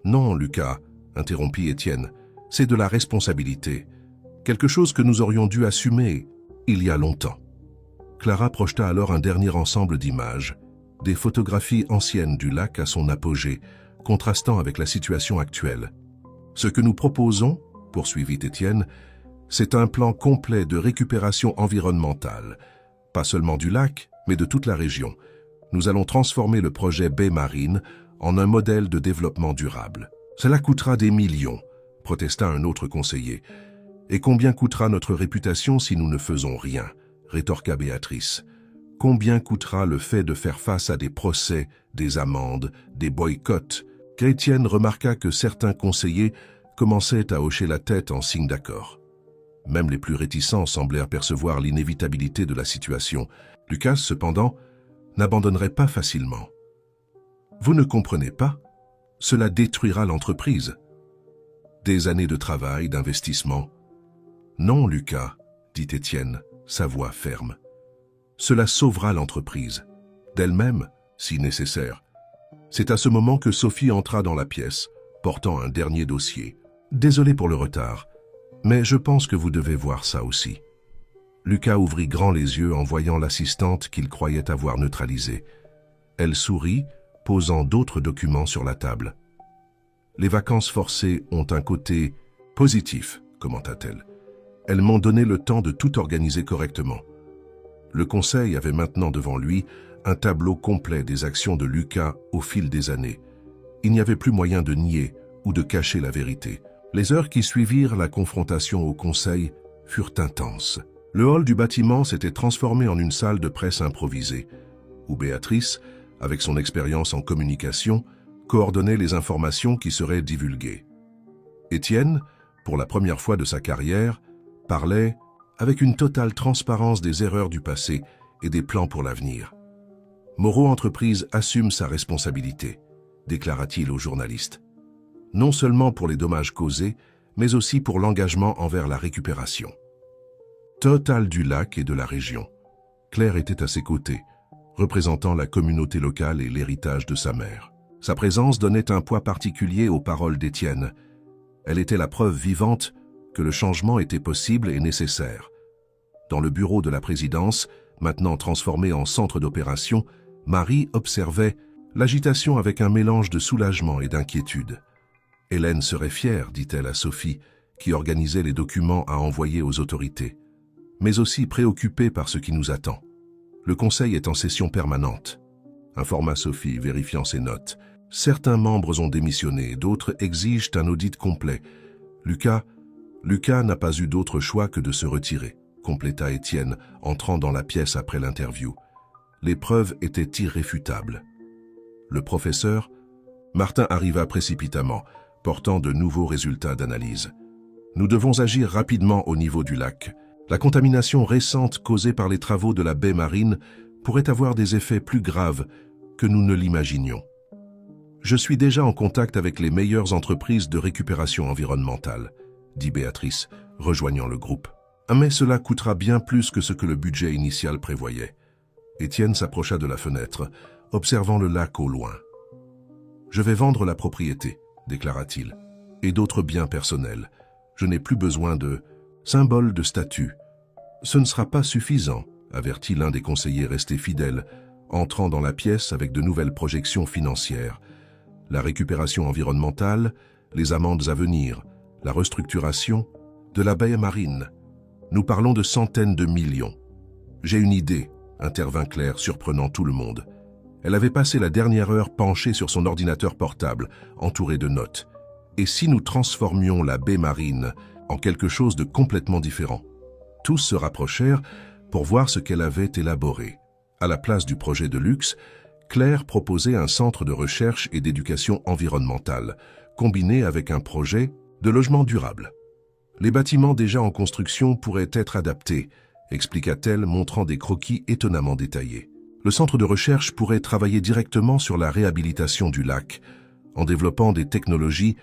Non, Lucas, » interrompit Étienne. « C'est de la responsabilité. Quelque chose que nous aurions dû assumer il y a longtemps. » Clara projeta alors un dernier ensemble d'images, des photographies anciennes du lac à son apogée, contrastant avec la situation actuelle. « Ce que nous proposons, » poursuivit Étienne, « c'est un plan complet de récupération environnementale, pas seulement du lac, mais de toute la région. Nous allons transformer le projet Baie Marine en un modèle de développement durable. Cela coûtera des millions, protesta un autre conseiller. Et combien coûtera notre réputation si nous ne faisons rien, rétorqua Béatrice. Combien coûtera le fait de faire face à des procès, des amendes, des boycotts? Étienne remarqua que certains conseillers commençaient à hocher la tête en signe d'accord. Même les plus réticents semblaient apercevoir l'inévitabilité de la situation. Lucas, cependant, n'abandonnerait pas facilement. « Vous ne comprenez pas? Cela détruira l'entreprise. Des années de travail, d'investissement. »« Non, Lucas, » dit Étienne, sa voix ferme. « Cela sauvera l'entreprise, d'elle-même, si nécessaire. » C'est à ce moment que Sophie entra dans la pièce, portant un dernier dossier. « Désolé pour le retard, mais je pense que vous devez voir ça aussi. » Lucas ouvrit grand les yeux en voyant l'assistante qu'il croyait avoir neutralisée. Elle sourit, posant d'autres documents sur la table. « Les vacances forcées ont un côté positif, » commenta-t-elle. « Elles m'ont donné le temps de tout organiser correctement. » Le conseil avait maintenant devant lui un tableau complet des actions de Lucas au fil des années. Il n'y avait plus moyen de nier ou de cacher la vérité. Les heures qui suivirent la confrontation au conseil furent intenses. Le hall du bâtiment s'était transformé en une salle de presse improvisée, où Béatrice, avec son expérience en communication, coordonnait les informations qui seraient divulguées. Étienne, pour la première fois de sa carrière, parlait avec une totale transparence des erreurs du passé et des plans pour l'avenir. « Moreau Entreprises assume sa responsabilité », déclara-t-il aux journalistes. Non seulement pour les dommages causés, mais aussi pour l'engagement envers la récupération totale du lac et de la région. Claire était à ses côtés, représentant la communauté locale et l'héritage de sa mère. Sa présence donnait un poids particulier aux paroles d'Étienne. Elle était la preuve vivante que le changement était possible et nécessaire. Dans le bureau de la présidence, maintenant transformé en centre d'opération, Marie observait l'agitation avec un mélange de soulagement et d'inquiétude. « Hélène serait fière, dit-elle à Sophie, qui organisait les documents à envoyer aux autorités, mais aussi préoccupée par ce qui nous attend. Le conseil est en session permanente. » Informa Sophie, vérifiant ses notes. « Certains membres ont démissionné, d'autres exigent un audit complet. Lucas n'a pas eu d'autre choix que de se retirer, » compléta Étienne, entrant dans la pièce après l'interview. Les preuves étaient irréfutables. Le professeur, Martin arriva précipitamment, portant de nouveaux résultats d'analyse. « Nous devons agir rapidement au niveau du lac. La contamination récente causée par les travaux de la baie marine pourrait avoir des effets plus graves que nous ne l'imaginions. Je suis déjà en contact avec les meilleures entreprises de récupération environnementale, » dit Béatrice, rejoignant le groupe. « Mais cela coûtera bien plus que ce que le budget initial prévoyait. » Étienne s'approcha de la fenêtre, observant le lac au loin. « Je vais vendre la propriété, » déclara-t-il, « et d'autres biens personnels. Je n'ai plus besoin de symboles de statut. »« Ce ne sera pas suffisant, » avertit l'un des conseillers restés fidèles, entrant dans la pièce avec de nouvelles projections financières. La récupération environnementale, les amendes à venir, la restructuration de la baie marine. Nous parlons de centaines de millions. « J'ai une idée, » intervint Claire, surprenant tout le monde. Elle avait passé la dernière heure penchée sur son ordinateur portable, entourée de notes. « Et si nous transformions la baie marine en quelque chose de complètement différent ?» Tous se rapprochèrent pour voir ce qu'elle avait élaboré. À la place du projet de luxe, Claire proposait un centre de recherche et d'éducation environnementale, combiné avec un projet de logement durable. Les bâtiments déjà en construction pourraient être adaptés, expliqua-t-elle, montrant des croquis étonnamment détaillés. Le centre de recherche pourrait travailler directement sur la réhabilitation du lac, en développant des technologies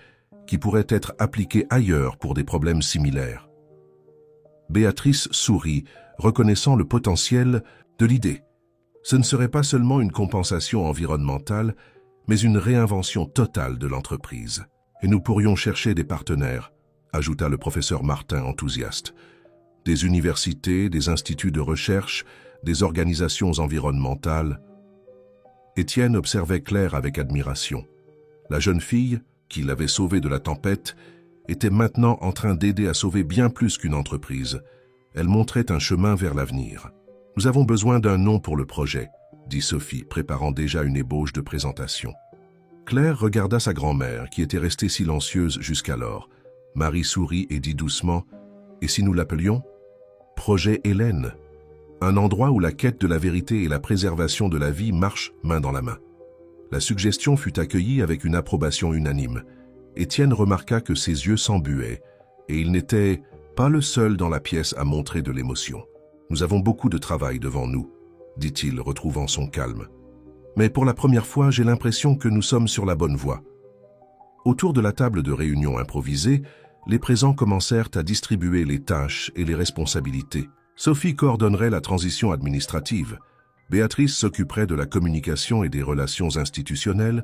qui pourraient être appliquées ailleurs pour des problèmes similaires. Béatrice sourit, reconnaissant le potentiel de l'idée. Ce ne serait pas seulement une compensation environnementale, mais une réinvention totale de l'entreprise. Et nous pourrions chercher des partenaires, ajouta le professeur Martin enthousiaste. Des universités, des instituts de recherche, des organisations environnementales. Étienne observait Claire avec admiration. La jeune fille, qui l'avait sauvée de la tempête, était maintenant en train d'aider à sauver bien plus qu'une entreprise. Elle montrait un chemin vers l'avenir. Nous avons besoin d'un nom pour le projet, dit Sophie, préparant déjà une ébauche de présentation. Claire regarda sa grand-mère, qui était restée silencieuse jusqu'alors. Marie sourit et dit doucement « Et si nous l'appelions ?»« Projet Hélène ». Un endroit où la quête de la vérité et la préservation de la vie marchent main dans la main. La suggestion fut accueillie avec une approbation unanime. Étienne remarqua que ses yeux s'embuaient, et il n'était pas le seul dans la pièce à montrer de l'émotion. « Nous avons beaucoup de travail devant nous, » dit-il, retrouvant son calme. « Mais pour la première fois, j'ai l'impression que nous sommes sur la bonne voie. » Autour de la table de réunion improvisée, les présents commencèrent à distribuer les tâches et les responsabilités. Sophie coordonnerait la transition administrative, Béatrice s'occuperait de la communication et des relations institutionnelles,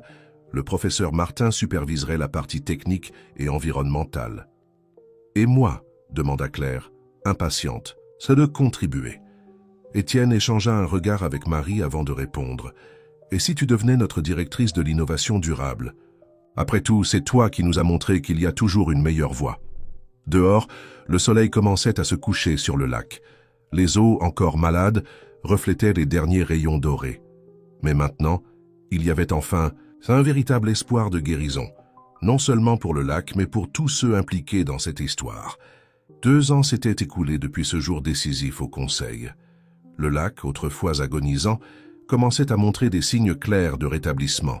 le professeur Martin superviserait la partie technique et environnementale. « Et moi ?» demanda Claire, impatiente, « c'est de contribuer. » Étienne échangea un regard avec Marie avant de répondre. « Et si tu devenais notre directrice de l'innovation durable ? Après tout, c'est toi qui nous as montré qu'il y a toujours une meilleure voie. » Dehors, le soleil commençait à se coucher sur le lac. Les eaux, encore malades, reflétaient les derniers rayons dorés. Mais maintenant, il y avait enfin un véritable espoir de guérison, non seulement pour le lac, mais pour tous ceux impliqués dans cette histoire. 2 ans s'étaient écoulés depuis ce jour décisif au Conseil. Le lac, autrefois agonisant, commençait à montrer des signes clairs de rétablissement.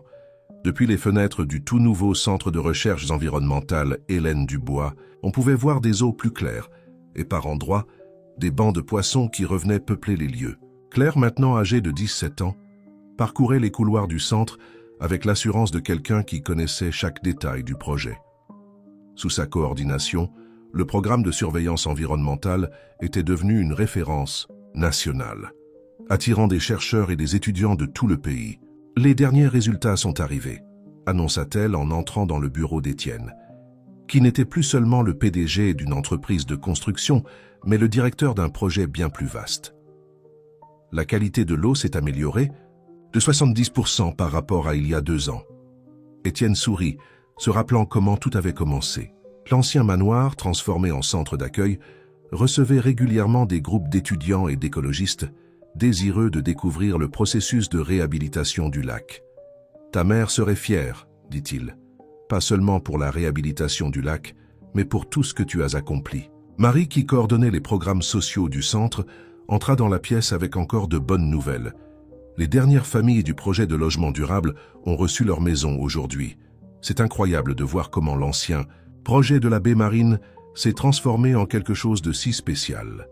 Depuis les fenêtres du tout nouveau centre de recherches environnementales Hélène Dubois, on pouvait voir des eaux plus claires, et par endroits, des bancs de poissons qui revenaient peupler les lieux. Claire, maintenant âgée de 17 ans, parcourait les couloirs du centre avec l'assurance de quelqu'un qui connaissait chaque détail du projet. Sous sa coordination, le programme de surveillance environnementale était devenu une référence nationale, attirant des chercheurs et des étudiants de tout le pays. « Les derniers résultats sont arrivés », annonça-t-elle en entrant dans le bureau d'Étienne, qui n'était plus seulement le PDG d'une entreprise de construction, mais le directeur d'un projet bien plus vaste. La qualité de l'eau s'est améliorée de 70% par rapport à il y a 2 ans. Étienne sourit, se rappelant comment tout avait commencé. L'ancien manoir, transformé en centre d'accueil, recevait régulièrement des groupes d'étudiants et d'écologistes désireux de découvrir le processus de réhabilitation du lac. « Ta mère serait fière, » dit-il, « pas seulement pour la réhabilitation du lac, mais pour tout ce que tu as accompli. » Marie, qui coordonnait les programmes sociaux du centre, entra dans la pièce avec encore de bonnes nouvelles. Les dernières familles du projet de logement durable ont reçu leur maison aujourd'hui. C'est incroyable de voir comment l'ancien projet de la baie marine s'est transformé en quelque chose de si spécial.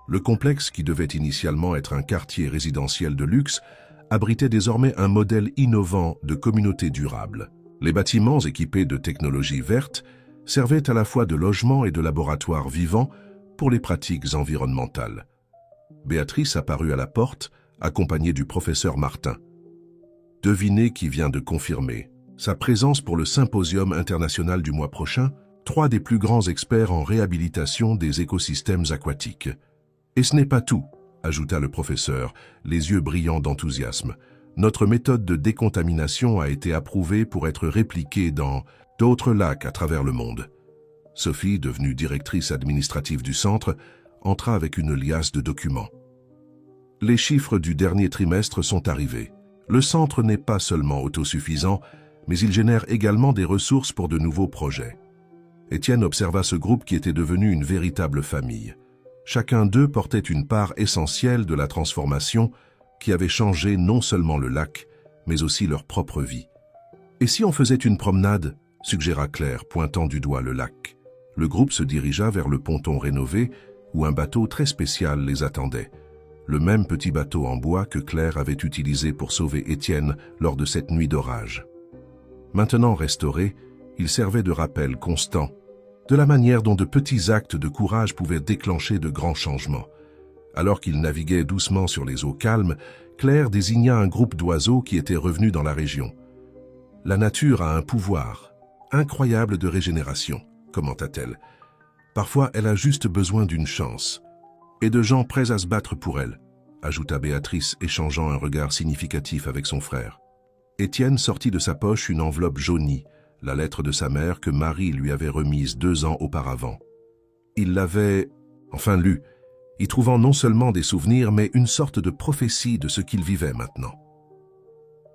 Le complexe, qui devait initialement être un quartier résidentiel de luxe, abritait désormais un modèle innovant de communauté durable. Les bâtiments équipés de technologies vertes servaient à la fois de logement et de laboratoire vivant pour les pratiques environnementales. Béatrice apparut à la porte, accompagnée du professeur Martin. Devinez qui vient de confirmer sa présence pour le symposium international du mois prochain, 3 des plus grands experts en réhabilitation des écosystèmes aquatiques. Et ce n'est pas tout, ajouta le professeur, les yeux brillants d'enthousiasme. Notre méthode de décontamination a été approuvée pour être répliquée dans d'autres lacs à travers le monde. Sophie, devenue directrice administrative du centre, entra avec une liasse de documents. Les chiffres du dernier trimestre sont arrivés. Le centre n'est pas seulement autosuffisant, mais il génère également des ressources pour de nouveaux projets. Étienne observa ce groupe qui était devenu une véritable famille. Chacun d'eux portait une part essentielle de la transformation qui avait changé non seulement le lac, mais aussi leur propre vie. « Et si on faisait une promenade ?» suggéra Claire, pointant du doigt le lac. Le groupe se dirigea vers le ponton rénové, où un bateau très spécial les attendait. Le même petit bateau en bois que Claire avait utilisé pour sauver Étienne lors de cette nuit d'orage. Maintenant restauré, il servait de rappel constant de la manière dont de petits actes de courage pouvaient déclencher de grands changements. Alors qu'il naviguait doucement sur les eaux calmes, Claire désigna un groupe d'oiseaux qui étaient revenus dans la région. « La nature a un pouvoir incroyable de régénération », commenta-t-elle. « Parfois, elle a juste besoin d'une chance. Et de gens prêts à se battre pour elle », ajouta Béatrice, échangeant un regard significatif avec son frère. Étienne sortit de sa poche une enveloppe jaunie, la lettre de sa mère que Marie lui avait remise 2 ans auparavant. Il l'avait, enfin lue. y trouvant non seulement des souvenirs, mais une sorte de prophétie de ce qu'il vivait maintenant.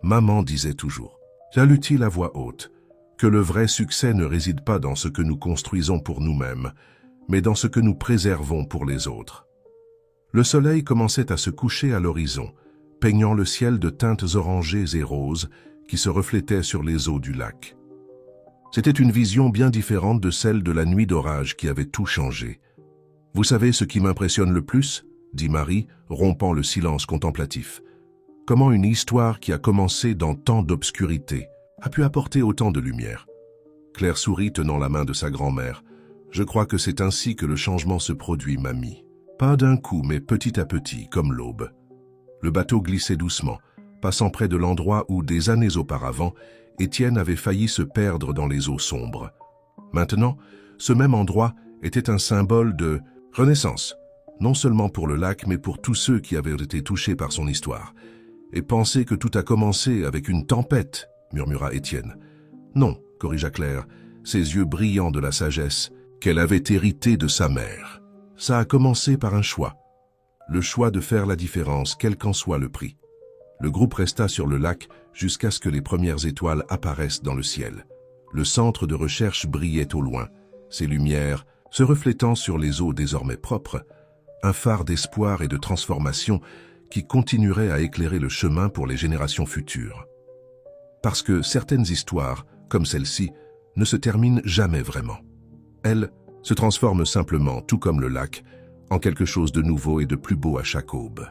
Maman disait toujours, jallut-il à voix haute, que le vrai succès ne réside pas dans ce que nous construisons pour nous-mêmes, mais dans ce que nous préservons pour les autres. Le soleil commençait à se coucher à l'horizon, peignant le ciel de teintes orangées et roses qui se reflétaient sur les eaux du lac. C'était une vision bien différente de celle de la nuit d'orage qui avait tout changé. « Vous savez ce qui m'impressionne le plus ?» dit Marie, rompant le silence contemplatif. « Comment une histoire qui a commencé dans tant d'obscurité a pu apporter autant de lumière ?» Claire sourit tenant la main de sa grand-mère. « Je crois que c'est ainsi que le changement se produit, mamie. Pas d'un coup, mais petit à petit, comme l'aube. » Le bateau glissait doucement, passant près de l'endroit où, des années auparavant, Étienne avait failli se perdre dans les eaux sombres. Maintenant, ce même endroit était un symbole de renaissance, non seulement pour le lac, mais pour tous ceux qui avaient été touchés par son histoire. « Et penser que tout a commencé avec une tempête » murmura Étienne. « Non, corrigea Claire, ses yeux brillants de la sagesse qu'elle avait héritée de sa mère. Ça a commencé par un choix. Le choix de faire la différence, quel qu'en soit le prix. » Le groupe resta sur le lac jusqu'à ce que les premières étoiles apparaissent dans le ciel. Le centre de recherche brillait au loin, ses lumières se reflétant sur les eaux désormais propres, un phare d'espoir et de transformation qui continuerait à éclairer le chemin pour les générations futures. Parce que certaines histoires, comme celle-ci, ne se terminent jamais vraiment. Elles se transforment simplement, tout comme le lac, en quelque chose de nouveau et de plus beau à chaque aube.